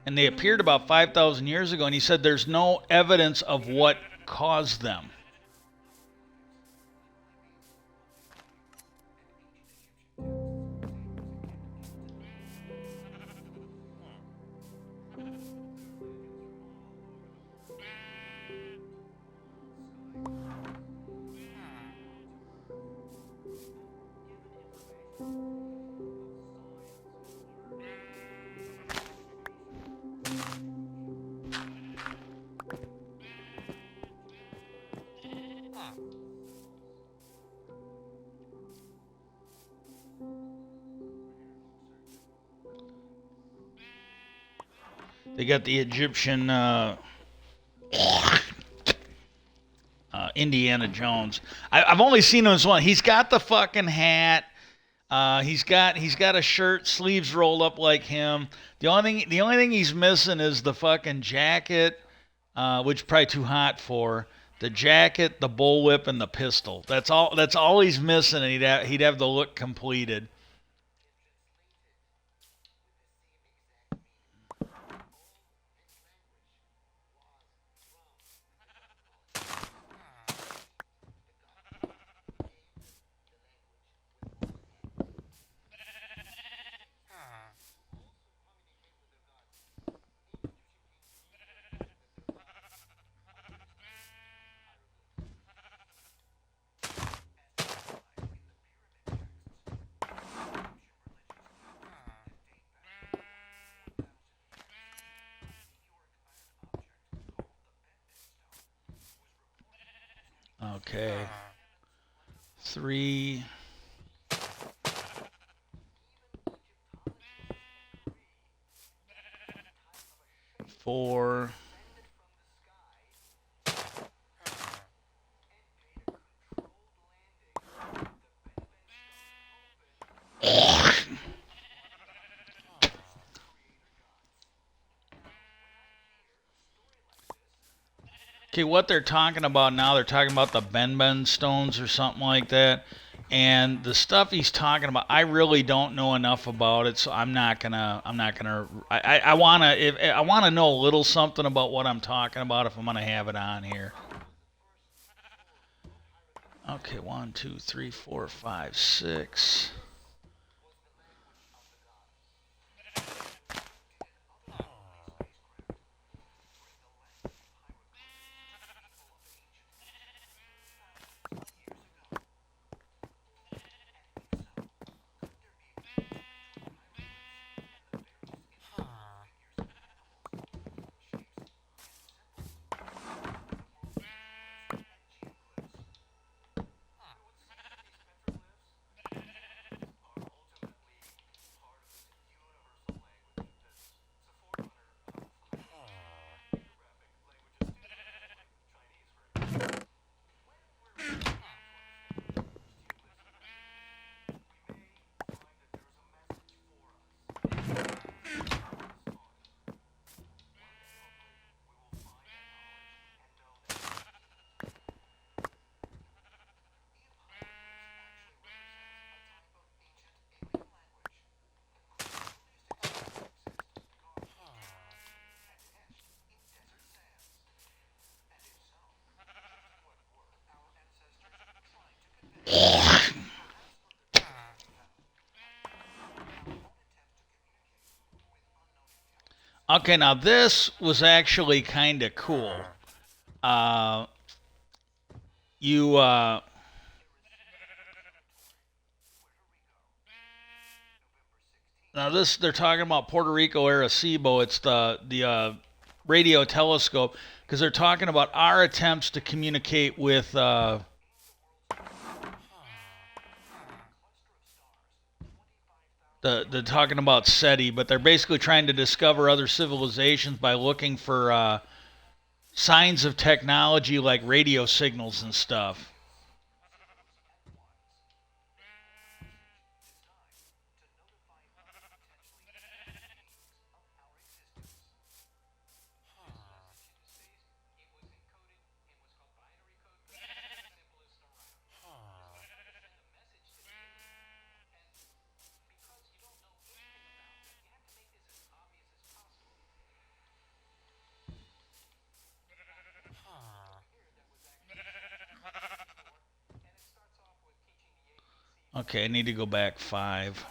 and they appeared about 5,000 years ago. And he said there's no evidence of what caused them. They got the Egyptian Indiana Jones. I've only seen him as one. He's got the fucking hat. He's got a shirt, sleeves rolled up like him. The only thing he's missing is the fucking jacket, which is probably too hot for the jacket, the bullwhip, and the pistol. That's all he's missing, and he'd have the look completed. Okay, 3, 4. Okay, what they're talking about now, they're talking about the Ben stones or something like that. And the stuff he's talking about, I really don't know enough about it, so I'm not gonna. I wanna, if I wanna know a little something about what I'm talking about if I'm gonna have it on here. Okay, 1, 2, 3, 4, 5, 6. Okay, now this was actually kind of cool. Uh, you Now this they're talking about Puerto Rico Arecibo. It's the radio telescope because they're talking about our attempts to communicate with. They're talking about SETI, but they're basically trying to discover other civilizations by looking for signs of technology like radio signals and stuff. Okay, I need to go back 5.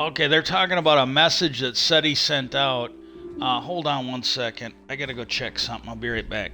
Okay, they're talking about a message that SETI sent out. Hold on 1 second. I gotta go check something. I'll be right back.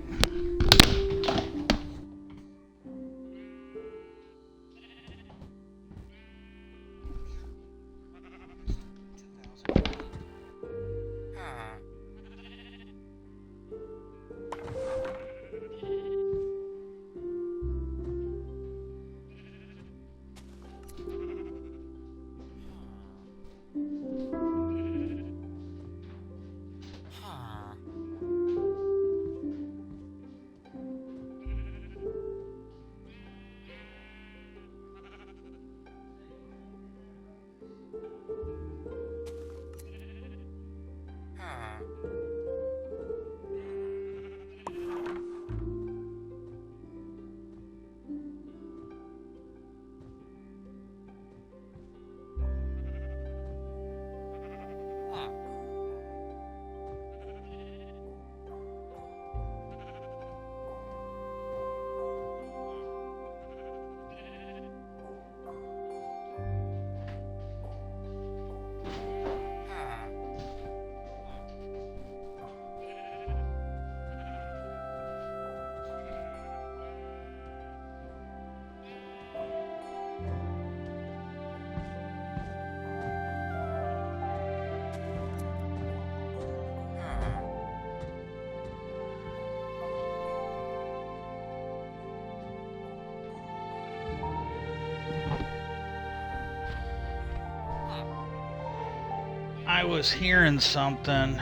I was hearing something.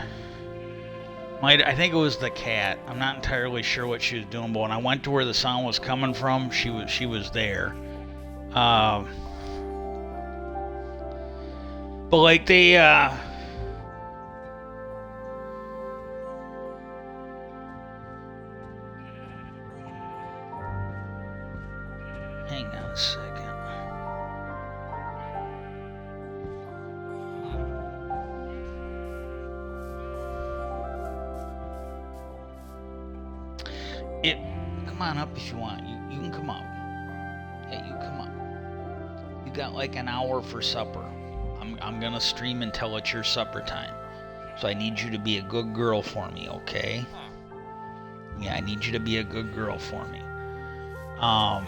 I think it was the cat. I'm not entirely sure what she was doing, but when I went to where the sound was coming from, she was there. Um, but like they hang on a second. It Come on up if you want. You can come up. Yeah, you come up. You got like an hour for supper. I'm gonna stream until it's your supper time. So I need you to be a good girl for me, okay? Yeah, I need you to be a good girl for me. Um,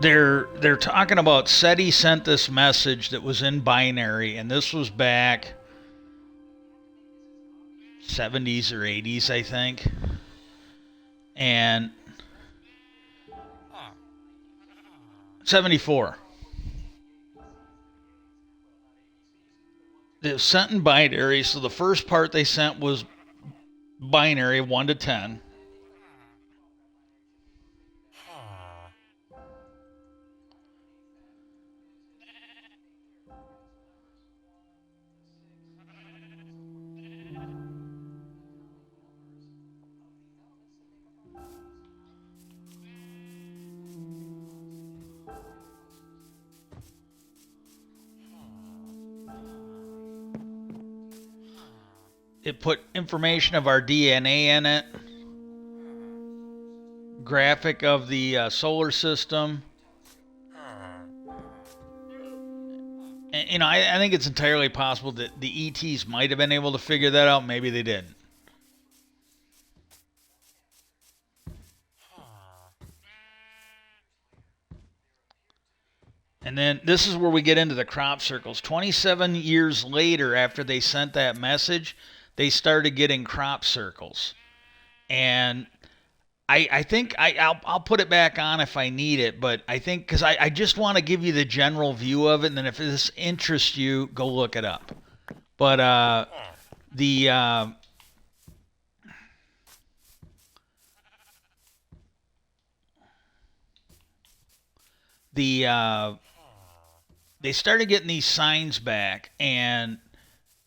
they're talking about SETI sent this message that was in binary, and this was back 70s or 80s, I think. And 74. It was sent in binary, so the first part they sent was binary 1 to 10. It put information of our DNA in it, graphic of the solar system. And, I think it's entirely possible that the ETs might have been able to figure that out. Maybe they didn't. And then this is where we get into the crop circles. 27 years later, after they sent that message, they started getting crop circles. And I think I'll put it back on if I need it, but I think because I just want to give you the general view of it, and then if this interests you, go look it up. But the the they started getting these signs back, and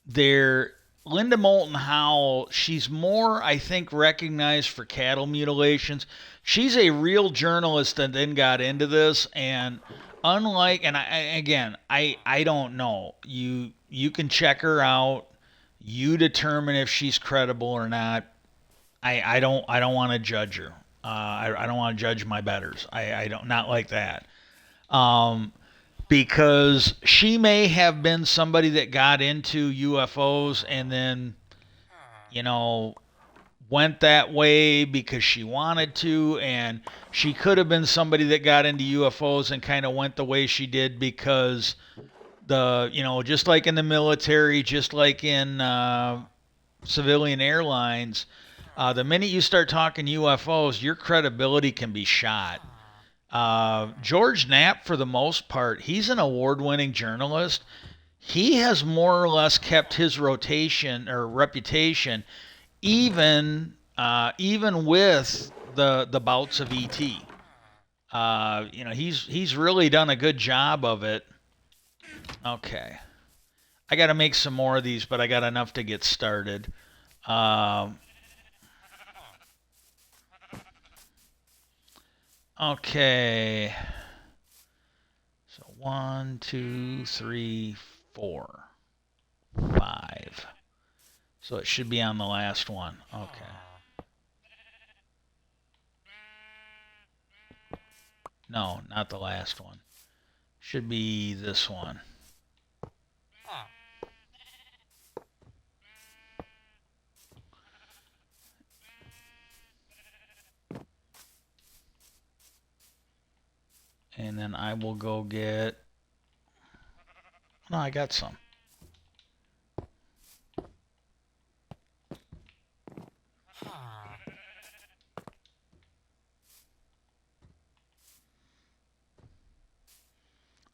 they're Linda Moulton Howell. She's more, I think, recognized for cattle mutilations. She's a real journalist that then got into this, and unlike, and I don't know. You can check her out. You determine if she's credible or not. I don't want to judge her. I don't want to judge my betters. I don't not like that. Um, because she may have been somebody that got into UFOs and then, you know, went that way because she wanted to, and she could have been somebody that got into UFOs and kind of went the way she did because just like in the military, just like in civilian airlines, the minute you start talking UFOs, your credibility can be shot. George Knapp, for the most part, he's an award-winning journalist. He has more or less kept his rotation or reputation, even with the bouts of ET. He's really done a good job of it. Okay, I got to make some more of these, but I got enough to get started. Um, okay. So 1, 2, 3, 4, 5. So it should be on the last one. Okay. No, not the last one. Should be this one. And then I will go get... No, I got some.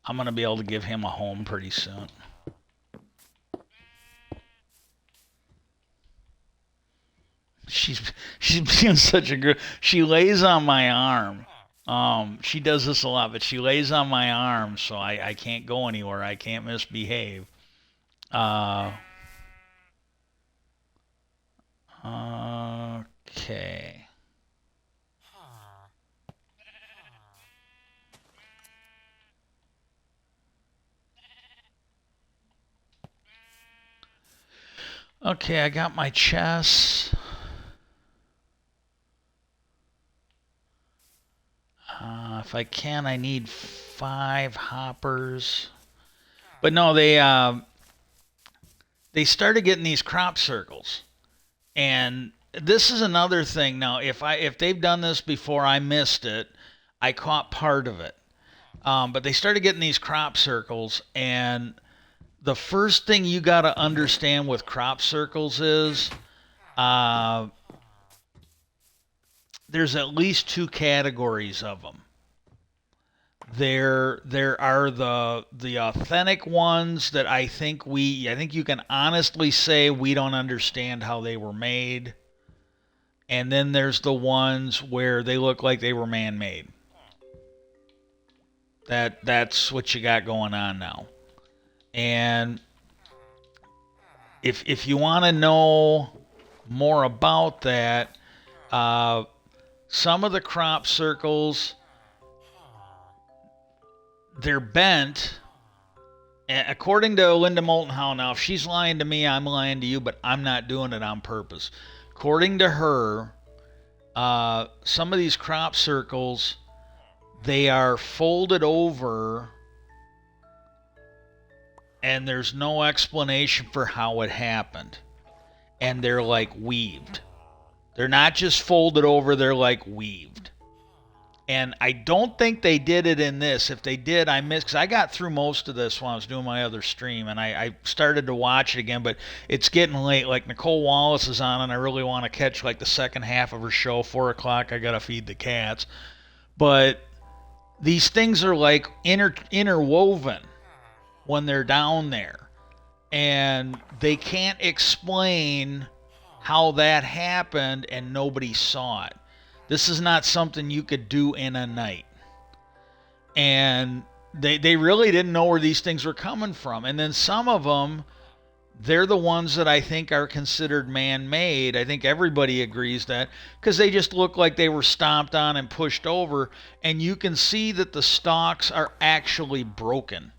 I'm going to be able to give him a home pretty soon. She's being such a good... She lays on my arm. She does this a lot, but she lays on my arm, so I can't go anywhere. I can't misbehave. Okay. Okay, I got my chess. If I can, I need 5 hoppers. But no, they started getting these crop circles, and this is another thing. Now, if they've done this before, I missed it. I caught part of it, but they started getting these crop circles, and the first thing you got to understand with crop circles is there's at least 2 categories of them. There are the authentic ones that I think you can honestly say we don't understand how they were made. And then there's the ones where they look like they were man-made. That's what you got going on now. And if you want to know more about that, uh, some of the crop circles they're bent. According to Linda Moulton Howe, now if she's lying to me, I'm lying to you, but I'm not doing it on purpose. According to her, some of these crop circles they are folded over, and there's no explanation for how it happened, and they're like weaved. They're not just folded over; they're like weaved. And I don't think they did it in this. If they did, I missed because I got through most of this while I was doing my other stream, and I started to watch it again, but it's getting late. Like Nicole Wallace is on, and I really want to catch like the second half of her show. 4 o'clock, I gotta feed the cats. But these things are like interwoven when they're down there, and they can't explain how that happened, and nobody saw it. This is not something you could do in a night. And they really didn't know where these things were coming from. And then some of them, they're the ones that I think are considered man-made. I think everybody agrees that because they just look like they were stomped on and pushed over. And you can see that the stalks are actually broken.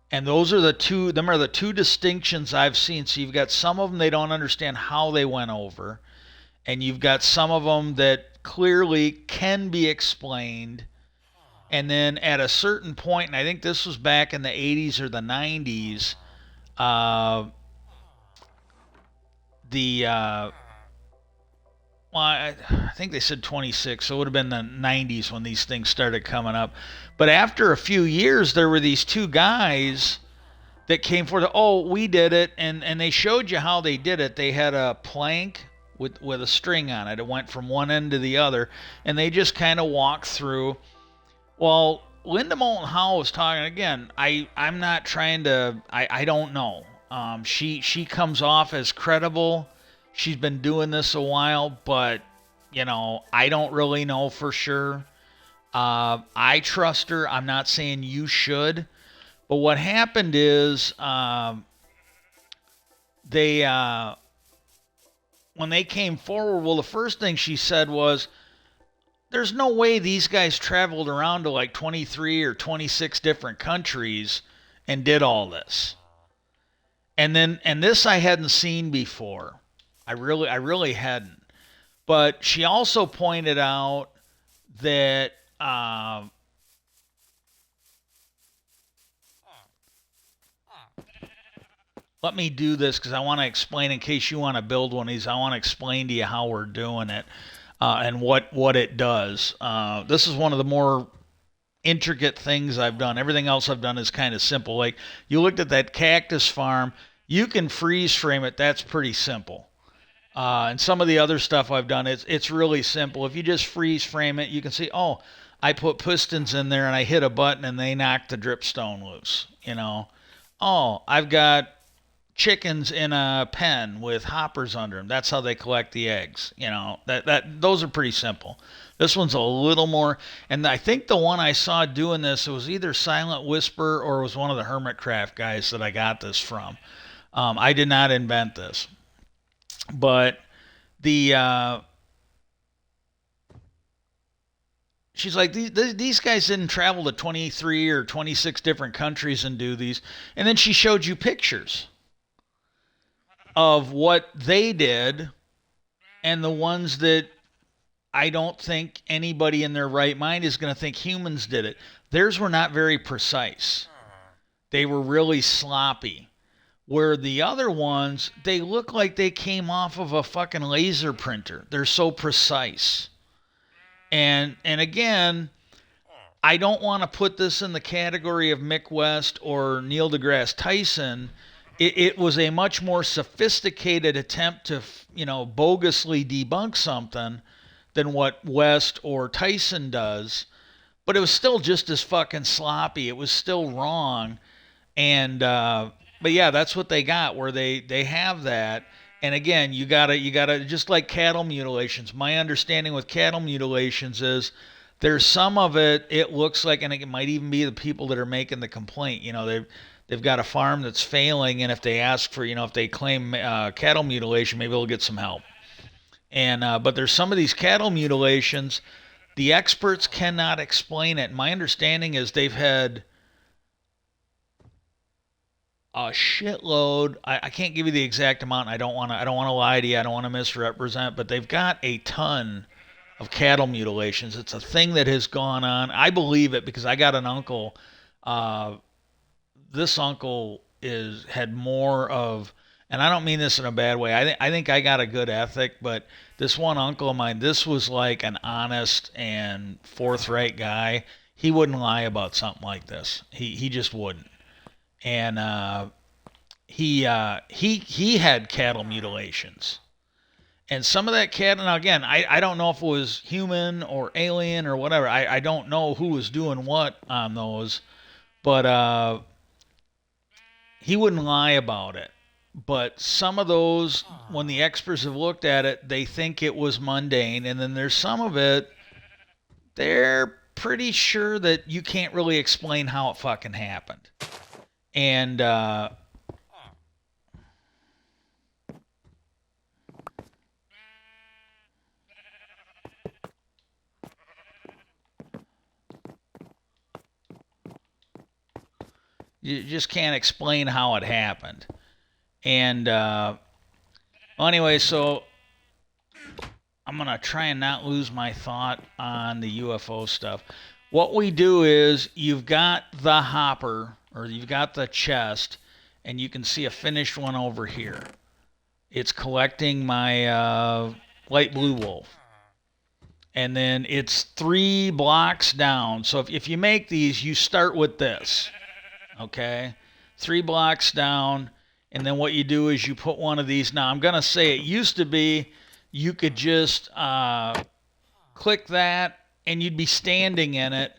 And those are the two distinctions I've seen. So you've got some of them, they don't understand how they went over. And you've got some of them that clearly can be explained. And then at a certain point, and I think this was back in the 80s or the 90s, the well, I think they said 26, so it would have been the 90s when these things started coming up. But after a few years, there were these two guys that came forward. Oh, we did it, and they showed you how they did it. They had a plank with a string on it. It went from one end to the other, and they just kind of walked through. Well, Linda Moulton Howe was talking again. I'm not trying to. I don't know. She comes off as credible. She's been doing this a while, but I don't really know for sure. I trust her. I'm not saying you should, but what happened is they when they came forward, well, the first thing she said was, there's no way these guys traveled around to like 23 or 26 different countries and did all this. And this I hadn't seen before. I really hadn't. But she also pointed out that let me do this because I want to explain in case you want to build one of these. I want to explain to you how we're doing it and what it does. This is one of the more intricate things I've done. Everything else I've done is kind of simple. Like you looked at that cactus farm, you can freeze frame it. That's pretty simple. And some of the other stuff I've done, it's really simple. If you just freeze frame it, you can see, oh, I put pistons in there and I hit a button and they knock the dripstone loose. Oh, I've got chickens in a pen with hoppers under them. That's how they collect the eggs. That those are pretty simple. This one's a little more, and I think the one I saw doing this, it was either Silent Whisper or it was one of the Hermitcraft guys that I got this from. I did not invent this, but the she's like, these guys didn't travel to 23 or 26 different countries and do these. And then she showed you pictures of what they did and the ones that I don't think anybody in their right mind is going to think humans did it. Theirs were not very precise. They were really sloppy. Where the other ones, they look like they came off of a fucking laser printer. They're so precise. And again, I don't want to put this in the category of Mick West or Neil deGrasse Tyson. It was a much more sophisticated attempt to, bogusly debunk something than what West or Tyson does. but it was still just as fucking sloppy. It was still wrong. And but yeah, that's what they got, where they have that. And again, you gotta just like cattle mutilations. My understanding with cattle mutilations is there's some of it. It looks like, and it might even be the people that are making the complaint. They've got a farm that's failing, and if they ask for, if they claim cattle mutilation, maybe they'll get some help. And but there's some of these cattle mutilations, the experts cannot explain it. My understanding is they've had a shitload. I can't give you the exact amount. I don't want to lie to you. I don't want to misrepresent, but they've got a ton of cattle mutilations. It's a thing that has gone on. I believe it because I got an uncle. Uh, this uncle is had more of, and I don't mean this in a bad way. I think I got a good ethic, but this one uncle of mine, this was like an honest and forthright guy. He wouldn't lie about something like this. He just wouldn't. And he had cattle mutilations. And some of that cattle, now again, I don't know if it was human or alien or whatever. I don't know who was doing what on those, but he wouldn't lie about it. But some of those, when the experts have looked at it, they think it was mundane. And then there's some of it, they're pretty sure that you can't really explain how it fucking happened. And you just can't explain how it happened. And well, anyway, so I'm going to try and not lose my thought on the UFO stuff. What we do is you've got the hopper, or you've got the chest, and you can see a finished one over here. It's collecting my light blue wolf. And then it's 3 blocks down. So if you make these, you start with this. Okay? 3 blocks down. And then what you do is you put one of these. Now, I'm going to say it used to be you could just click that and you'd be standing in it.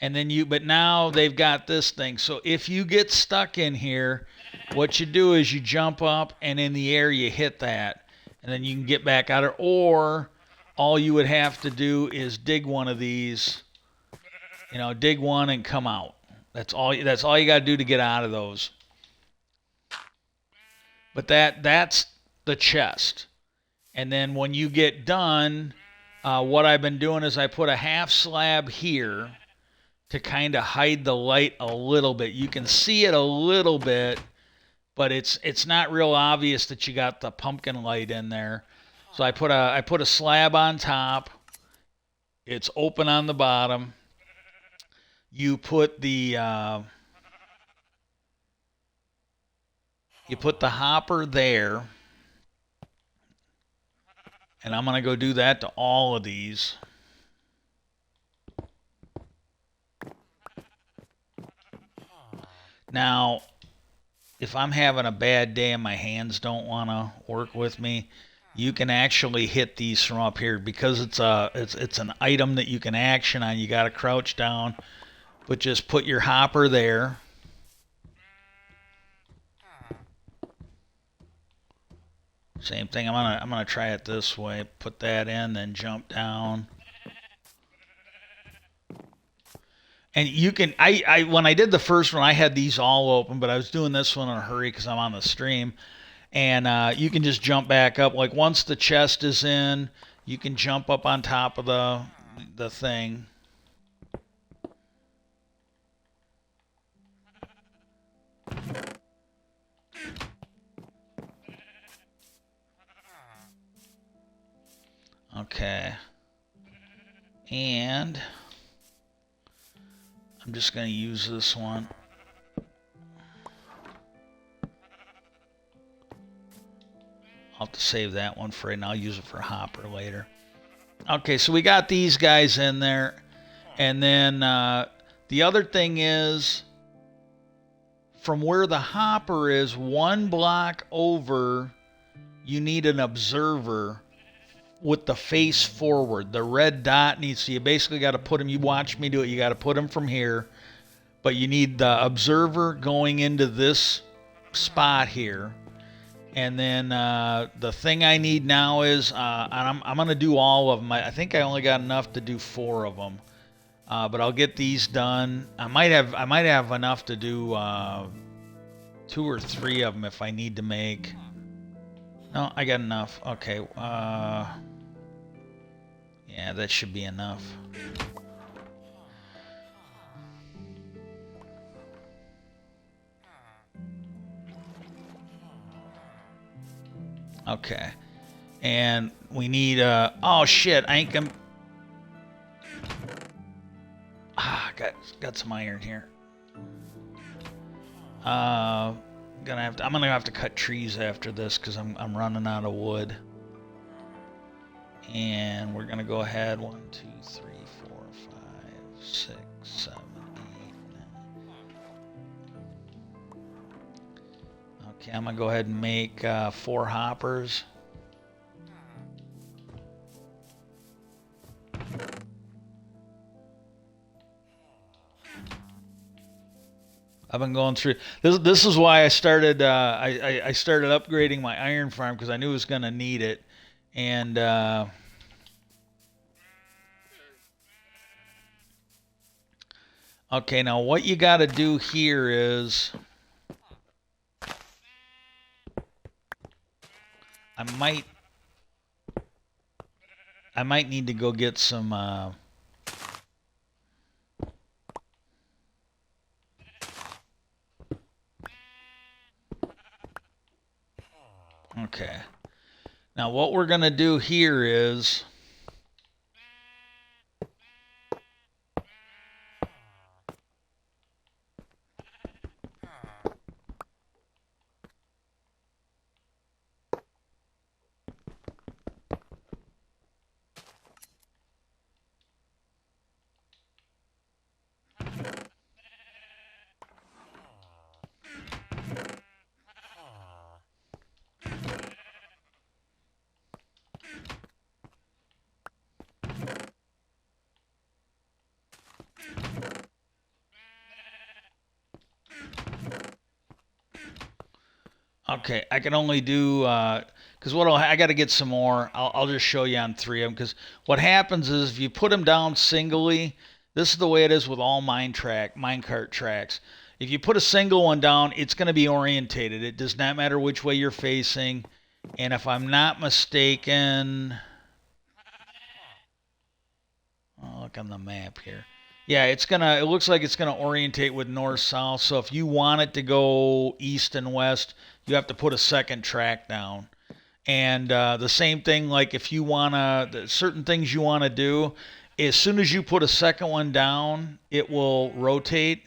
And then but now they've got this thing. So if you get stuck in here, what you do is you jump up and in the air you hit that. And then you can get back out of it. Or all you would have to do is dig one of these, dig one and come out. That's all you got to do to get out of those. But that's the chest. And then when you get done, what I've been doing is I put a half slab here to kind of hide the light a little bit. You can see it a little bit, but it's not real obvious that you got the pumpkin light in there. So I put a slab on top. It's open on the bottom. You put the hopper there. And I'm going to go do that to all of these. Now, if I'm having a bad day and my hands don't want to work with me, you can actually hit these from up here because it's an item that you can action on. You got to crouch down, but just put your hopper there. Same thing. I'm gonna try it this way. Put that in, then jump down. And you can. I when I did the first one, I had these all open, but I was doing this one in a hurry because I'm on the stream. And you can just jump back up. Like once the chest is in, you can jump up on top of the thing. Okay. And I'm just going to use this one. I'll have to save that one for right now. I'll use it for a hopper later. Okay, so we got these guys in there. And then the other thing is, from where the hopper is, 1 block over, you need an observer with the face forward. The red dot needs to, you basically got to put them, you watch me do it, you got to put them from here, but you need the observer going into this spot here. And then the thing I need now is, and I'm going to do all of them. I think I only got enough to do 4 of them. But I'll get these done. I might have enough to do 2 or 3 of them if I need to make. No, I got enough. Okay. Yeah, that should be enough. Okay. And we need oh shit, I ain't gonna got some iron here. I'm gonna have to cut trees after this because I'm running out of wood. And we're gonna go ahead 1, 2, 3, 4, 5, 6, 7, 8, 9. Okay, I'm gonna go ahead and make 4 hoppers. I've been going through this. This is why I started. I started upgrading my iron farm because I knew I was gonna need it. And okay, now what you got to do here is I might need to go get some. Okay. Now what we're going to do here is okay, I can only do because I got to get some more. I'll just show you on 3 of them because what happens is if you put them down singly, this is the way it is with all minecart tracks. If you put a single one down, it's going to be orientated. It does not matter which way you're facing. And if I'm not mistaken, oh, look on the map here. Yeah, it looks like it's gonna orientate with north south. So if you want it to go east and west, you have to put a second track down. And the same thing, like if you wanna, certain things you wanna do, as soon as you put a second one down, it will rotate.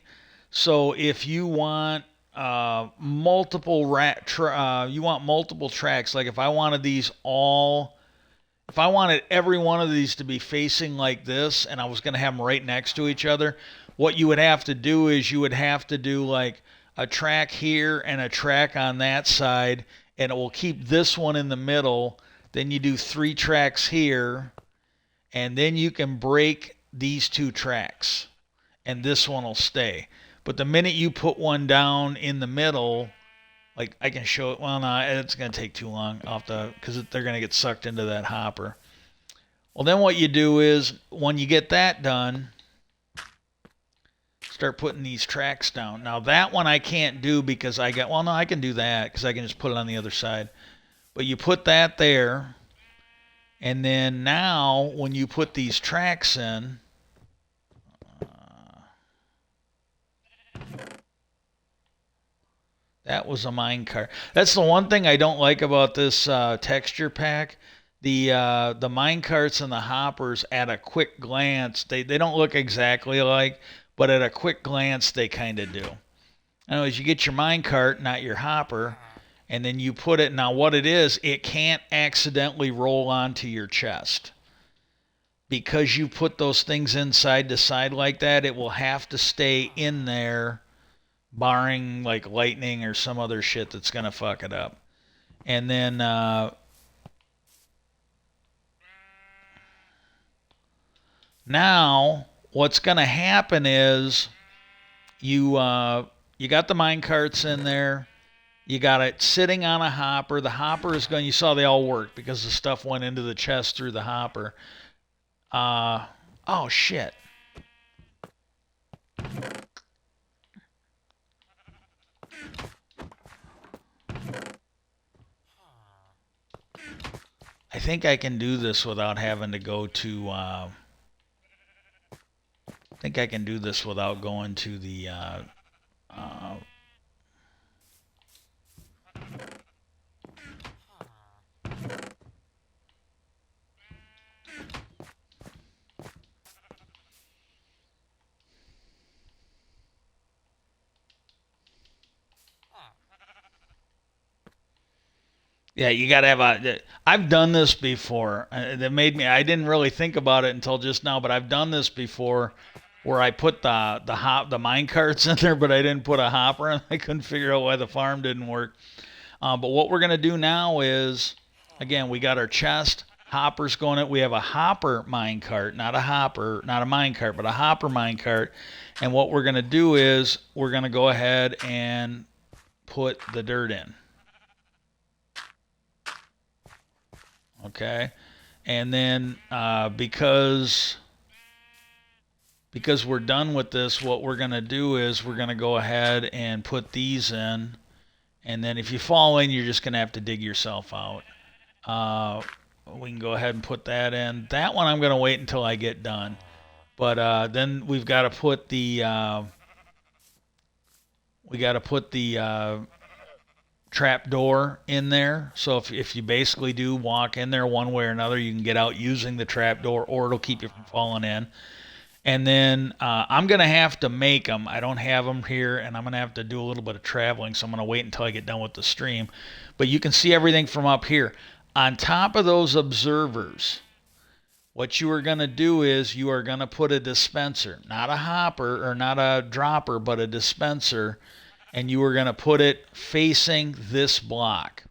So if you want you want multiple tracks. Like if I wanted every one of these to be facing like this and I was going to have them right next to each other, what you would have to do is you would have to do like a track here and a track on that side, and it will keep this one in the middle. Then you do 3 tracks here, and then you can break these 2 tracks, and this one will stay. But the minute you put one down in the middle, like I can show it. Well, no, it's going to take too long because they're going to get sucked into that hopper. Well, then what you do is when you get that done, start putting these tracks down. Now that one I can't do because I can do that because I can just put it on the other side. But you put that there, and then now when you put these tracks in, that was a minecart. That's the one thing I don't like about this texture pack. The minecarts and the hoppers at a quick glance, they don't look exactly alike, but at a quick glance they kind of do. Anyways, you get your minecart, not your hopper, and then you put it. Now what it is, it can't accidentally roll onto your chest. Because you put those things inside to side like that, it will have to stay in there barring like lightning or some other shit that's gonna fuck it up. And then Now, what's going to happen is you got the mine carts in there. You got it sitting on a hopper. The hopper is going. You saw they all work because the stuff went into the chest through the hopper. Oh shit. I think I can do this without having to go to. I think I can do this without going to the. Uh, Yeah, you got to have a. I've done this before. That made me. I didn't really think about it until just now, but I've done this before, where I put the mine carts in there, but I didn't put a hopper, and I couldn't figure out why the farm didn't work. But what we're gonna do now is, again, we got our chest. Hoppers going in. We have a hopper mine cart, not a hopper, not a mine cart, but a hopper mine cart. And what we're gonna do is we're gonna go ahead and put the dirt in. Okay, and then because we're done with this, what we're gonna do is we're gonna go ahead and put these in, and then if you fall in, you're just gonna have to dig yourself out. Uh, we can go ahead and put that in. That one I'm gonna wait until I get done. But then we've got to put the trap door in there. So if you basically do walk in there one way or another, you can get out using the trap door, or it'll keep you from falling in. And then I'm going to have to make them. I don't have them here, and I'm going to have to do a little bit of traveling, so I'm going to wait until I get done with the stream. But you can see everything from up here. On top of those observers, what you are going to do is you are going to put a dispenser, not a hopper or not a dropper, but a dispenser, and you are going to put it facing this block.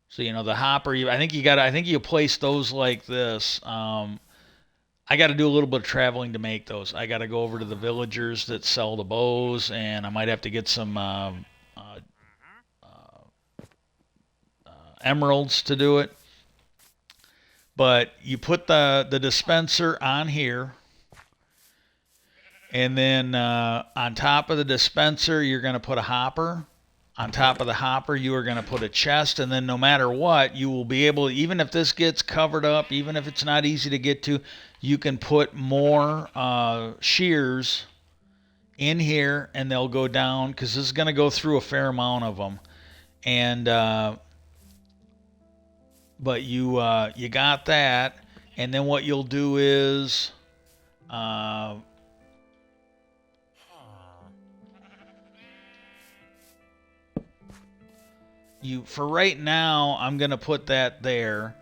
So the hopper. I think you place those like this. I got to do a little bit of traveling to make those. I got to go over to the villagers that sell the bows, and I might have to get some emeralds to do it. But you put the dispenser on here, and then on top of the dispenser, you're going to put a hopper. On top of the hopper, you are going to put a chest, and then no matter what, you will be able, even if this gets covered up, even if it's not easy to get to, you can put more shears in here, and they'll go down, because this is going to go through a fair amount of them. And but you got that, and then what you'll do is for right now, I'm going to put that there.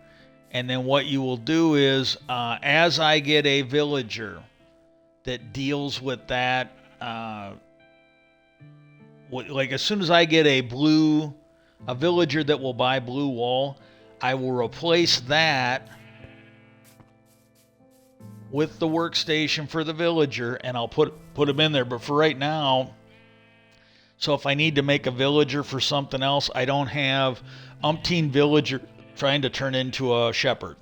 And then what you will do is, as I get a villager that deals with that, like as soon as I get a villager that will buy blue wool, I will replace that with the workstation for the villager, and I'll put them in there. But for right now, so if I need to make a villager for something else, I don't have umpteen villager trying to turn into a shepherd.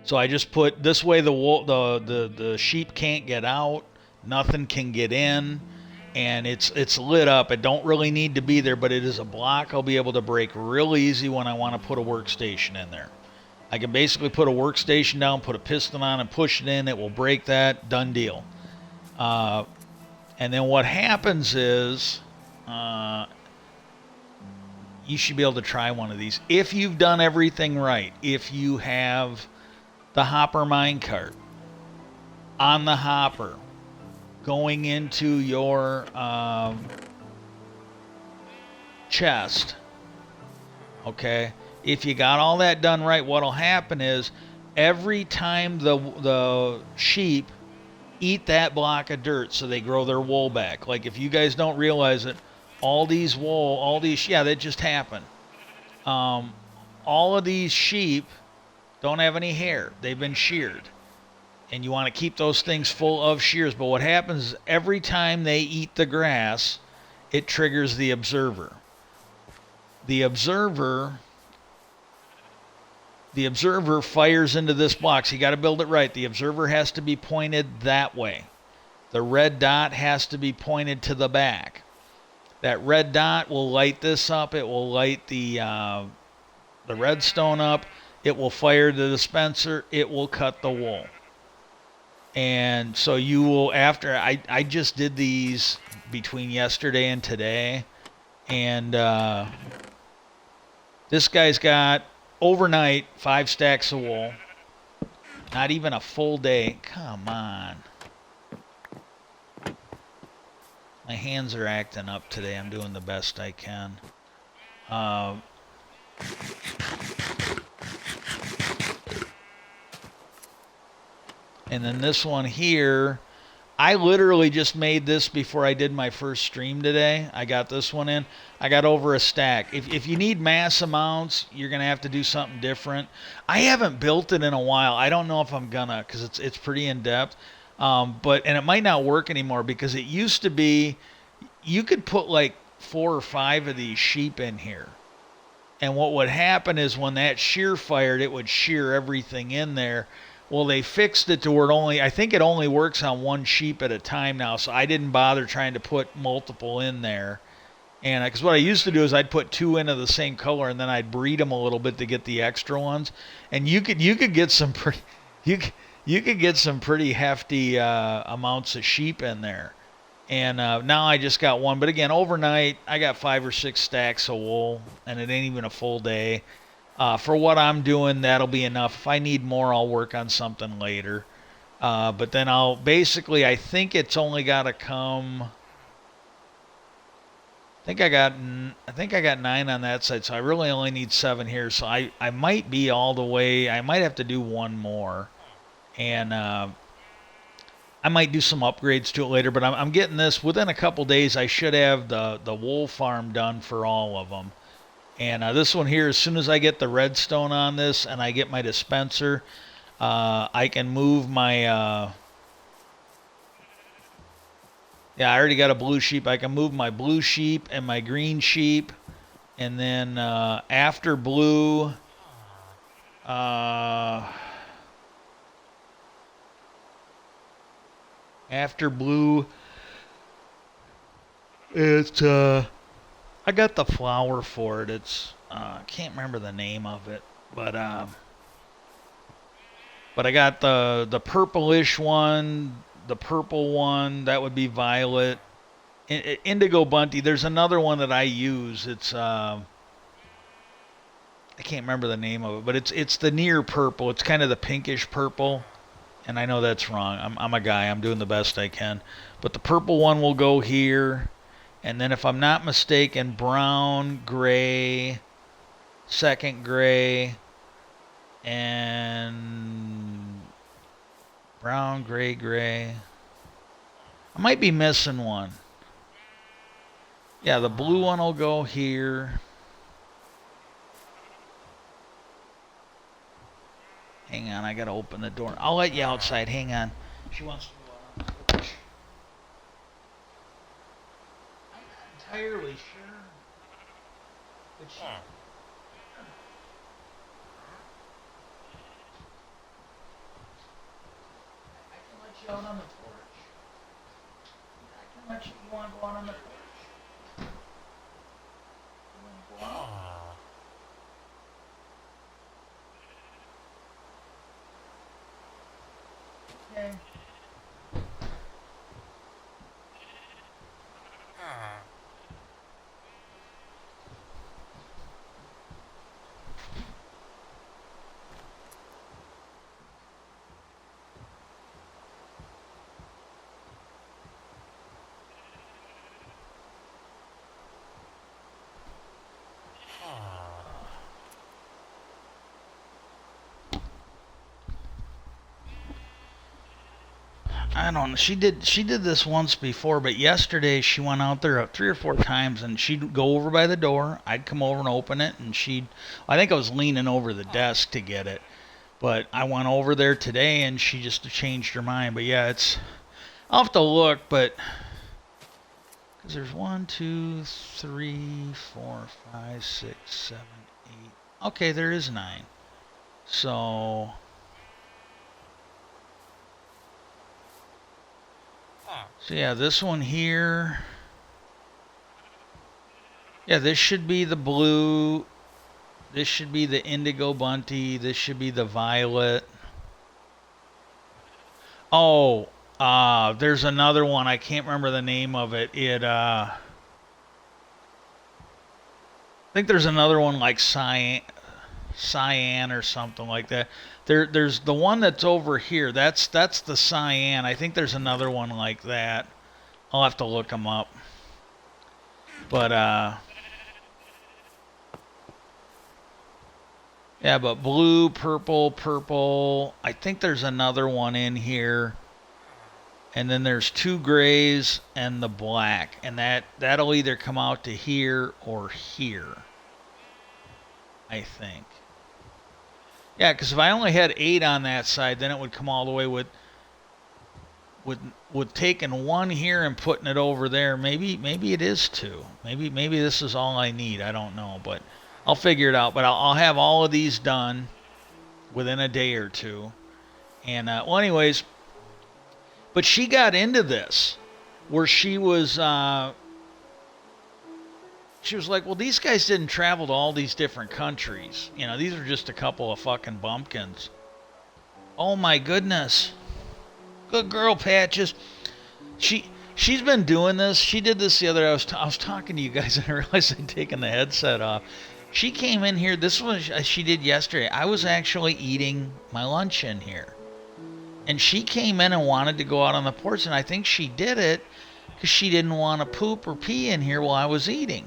So I just put this way, the sheep can't get out, nothing can get in, and it's lit up. It don't really need to be there, but it is a block I'll be able to break real easy when I want to put a workstation in there. I can basically put a workstation down, put a piston on, and push it in. It will break that. Done deal. And then what happens is you should be able to try one of these. If you've done everything right, if you have the hopper minecart on the hopper going into your chest, okay? If you got all that done right, what'll happen is every time the sheep eat that block of dirt, so they grow their wool back. Like if you guys don't realize it, that just happened. All of these sheep don't have any hair. They've been sheared. and you want to keep those things full of shears. But what happens is every time they eat the grass, it triggers the observer. The observer the observer fires into this box. You got to build it right. The observer has to be pointed that way. The red dot has to be pointed to the back. That red dot will light this up. It will light the redstone up. It will fire the dispenser. It will cut the wool. And so you will, after, I just did these between yesterday and today. And this guy's got, overnight, 5 stacks of wool. Not even a full day. Come on. My hands are acting up today. I'm doing the best I can. And then this one here, I literally just made this before I did my first stream today. I got this one in. I got over a stack. If you need mass amounts, you're going to have to do something different. I haven't built it in a while. I don't know if I'm going to, because it's pretty in-depth. And it might not work anymore, because it used to be you could put like 4 or 5 of these sheep in here. And what would happen is when that shear fired, it would shear everything in there. Well, they fixed it to where I think it only works on 1 sheep at a time now, so I didn't bother trying to put multiple in there. And because what I used to do is I'd put 2 in of the same color, and then I'd breed them a little bit to get the extra ones. And you could get some pretty you could get some pretty hefty amounts of sheep in there. And now I just got 1, but again, overnight I got 5 or 6 stacks of wool, and it ain't even a full day. For what I'm doing, that'll be enough. If I need more, I'll work on something later. But then I think it's only got to come. I think I got 9 on that side, so I really only need 7 here. So I might be all the way. I might have to do 1 more, and I might do some upgrades to it later. But I'm getting this within a couple days. I should have the wool farm done for all of them. And this one here, as soon as I get the redstone on this and I get my dispenser, I can move my... yeah, I already got a blue sheep. I can move my blue sheep and my green sheep. And then after blue... after blue, it's... I got the flower for it. It's I can't remember the name of it, but I got the purplish one, the purple one. That would be violet. Indigo bunty. There's another one that I use. It's I can't remember the name of it, but it's the near purple. It's kind of the pinkish purple, and I know that's wrong. I'm a guy. I'm doing the best I can, but the purple one will go here. And then if I'm not mistaken, brown, gray, second gray, and brown, gray, gray. I might be missing one. Yeah, the blue one will go here. Hang on, I gotta open the door. I'll let you outside. Hang on. She wants to go out. Entirely sure. But she... I can let you out on the porch. I can let you want to go out on the porch. You want to go out? Okay. I don't know. She did this once before, but yesterday she went out there 3 or 4 times, and she'd go over by the door. I'd come over and open it, and I think I was leaning over the desk to get it. But I went over there today and she just changed her mind. But yeah, I'll have to look, but because there's 1, 2, 3, 4, 5, 6, 7, 8. Okay, there is 9. So yeah, this one here. Yeah, this should be the blue. This should be the indigo bunty. This should be the violet. Oh, there's another one. I can't remember the name of it. I think there's another one like cyan or something like that. There's the one that's over here. That's the cyan. I think there's another one like that. I'll have to look them up. But yeah, but blue, purple, purple. I think there's another one in here. And then there's 2 grays and the black, and that'll either come out to here or here, I think. Yeah, because if I only had 8 on that side, then it would come all the way with taking 1 here and putting it over there. Maybe it is 2. Maybe this is all I need. I don't know, but I'll figure it out. But I'll have all of these done within a day or two. And well, anyways, but she got into this where she was like, well, these guys didn't travel to all these different countries. You know, these are just a couple of fucking bumpkins. Oh my goodness. Good girl, Patches. She's been doing this. She did this the other day. I was talking to you guys and I realized I'd taken the headset off. She came in here. This was she did yesterday. I was actually eating my lunch in here. And she came in and wanted to go out on the porch, and I think she did it because she didn't want to poop or pee in here while I was eating.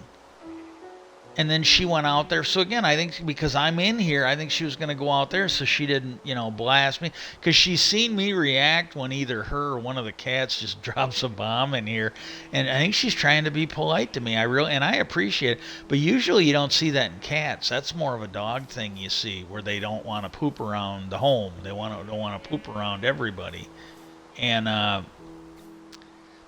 And then she went out there. So again, I think because I'm in here, I think she was going to go out there so she didn't, blast me. Because she's seen me react when either her or one of the cats just drops a bomb in here. And I think she's trying to be polite to me. And I appreciate it. But usually you don't see that in cats. That's more of a dog thing you see where they don't want to poop around the home. They don't want to poop around everybody. And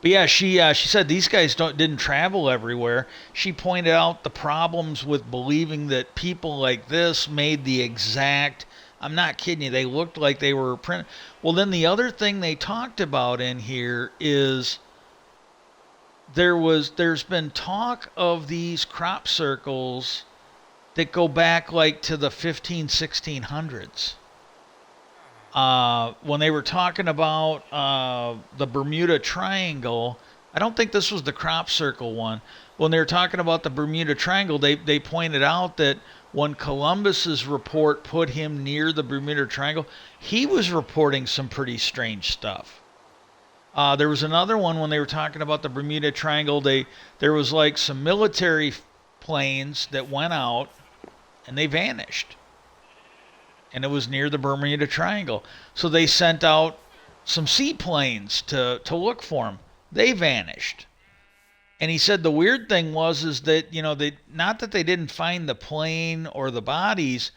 but yeah, she said these guys didn't travel everywhere. She pointed out the problems with believing that people like this made the exact. I'm not kidding you. They looked like they were print. Well, then the other thing they talked about in here is there's been talk of these crop circles that go back like to the 1600s. When they were talking about the Bermuda Triangle, I don't think this was the crop circle one. When they were talking about the Bermuda Triangle, they pointed out that when Columbus's report put him near the Bermuda Triangle, he was reporting some pretty strange stuff. There was another one when they were talking about the Bermuda Triangle. There was like some military planes that went out and they vanished. And it was near the Bermuda Triangle. So they sent out some seaplanes to look for him. They vanished. And he said the weird thing was is that, they not that they didn't find the plane or the bodies,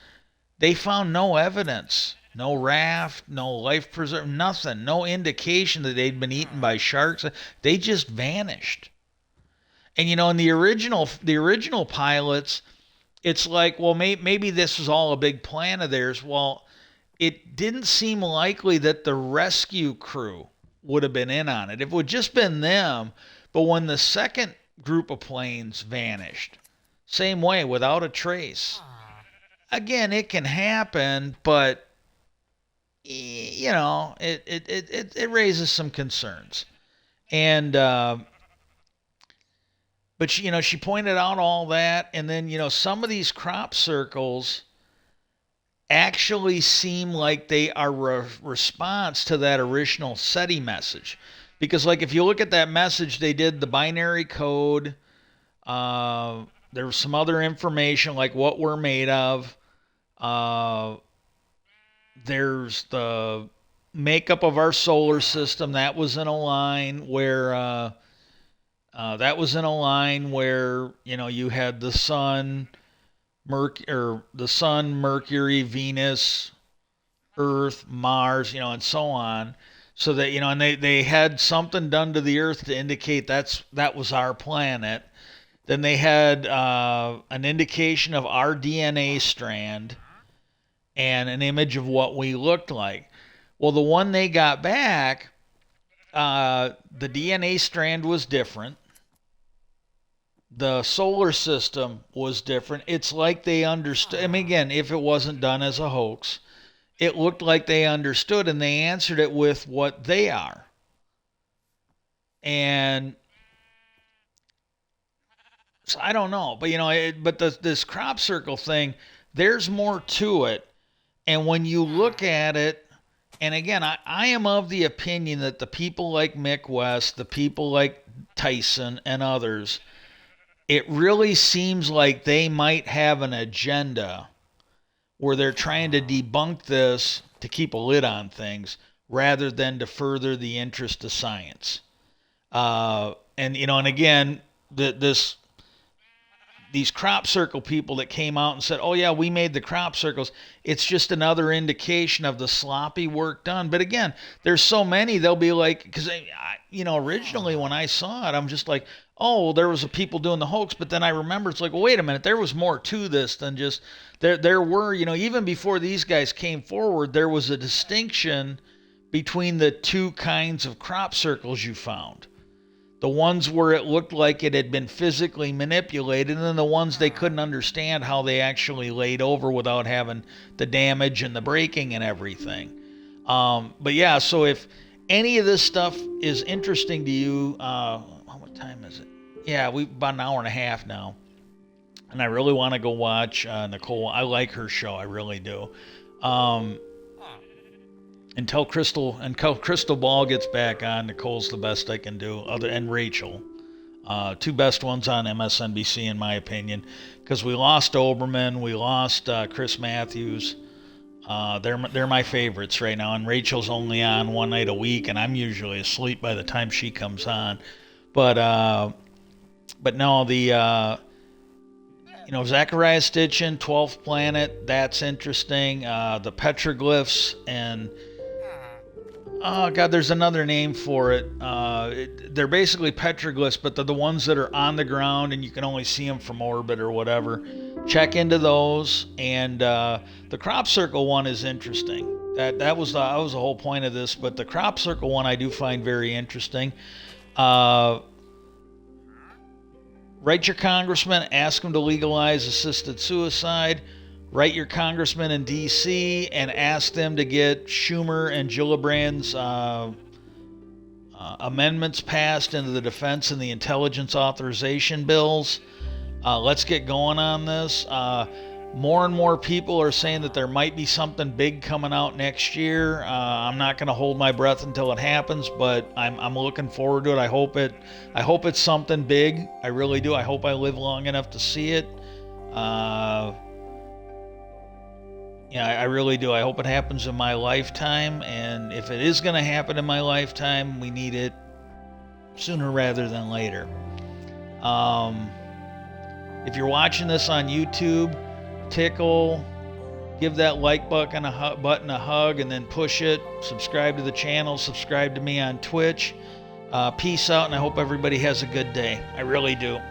they found no evidence. No raft, no life preserver, nothing. No indication that they'd been eaten by sharks. They just vanished. And in the original pilots, it's like, well, maybe this was all a big plan of theirs. Well, it didn't seem likely that the rescue crew would have been in on it. If it would just been them, but when the second group of planes vanished, same way, without a trace. Again, it can happen, but it raises some concerns. And but she pointed out all that, and then some of these crop circles actually seem like they are a response to that original SETI message, because like if you look at that message, they did the binary code. There was some other information like what we're made of. There's the makeup of our solar system that was in a line where. You had the sun, Mercury, Venus, Earth, Mars, and so on, so that and they had something done to the Earth to indicate that was our planet. Then they had an indication of our DNA strand and an image of what we looked like. Well, the one they got back, the DNA strand was different. The solar system was different. It's like they understood. I mean, again, if it wasn't done as a hoax, it looked like they understood, and they answered it with what they are. And so I don't know, but this crop circle thing, there's more to it. And when you look at it, and again, I am of the opinion that the people like Mick West, the people like Tyson and others, it really seems like they might have an agenda where they're trying to debunk this to keep a lid on things rather than to further the interest of science. And again, these crop circle people that came out and said, "Oh yeah, we made the crop circles." It's just another indication of the sloppy work done. But again, there's so many. They'll be like, because originally when I saw it, I'm just like, "Oh, well, there was a people doing the hoax." But then I remember it's like, well, wait a minute, there was more to this than just there were, even before these guys came forward, there was a distinction between the two kinds of crop circles you found. The ones where it looked like it had been physically manipulated, and then the ones they couldn't understand how they actually laid over without having the damage and the breaking and everything. But yeah, so if any of this stuff is interesting to you, what time is it? Yeah, we about an hour and a half now. And I really want to go watch Nicole. I like her show, I really do. Until Crystal Ball gets back on, Nicole's the best I can do. And Rachel, two best ones on MSNBC in my opinion, because we lost Oberman, we lost Chris Matthews. They're my favorites right now, and Rachel's only on one night a week, and I'm usually asleep by the time she comes on. But no, the Zachariah Stitchin, 12th Planet, that's interesting. The petroglyphs and oh God, there's another name for it. They're basically petroglyphs, but they're the ones that are on the ground and you can only see them from orbit or whatever. Check into those, and the crop circle one is interesting. That was the whole point of this, but the crop circle one I do find very interesting. Write your congressman, ask him to legalize assisted suicide. Write your congressman in D.C. and ask them to get Schumer and Gillibrand's amendments passed into the defense and the intelligence authorization bills. Let's get going on this. More and more people are saying that there might be something big coming out next year. I'm not going to hold my breath until it happens, but I'm looking forward to it. I hope it's something big. I really do. I hope I live long enough to see it. Yeah, I really do. I hope it happens in my lifetime, and if it is going to happen in my lifetime, we need it sooner rather than later. If you're watching this on YouTube, tickle, give that like button a hug, and then push it. Subscribe to the channel. Subscribe to me on Twitch. Peace out, and I hope everybody has a good day. I really do.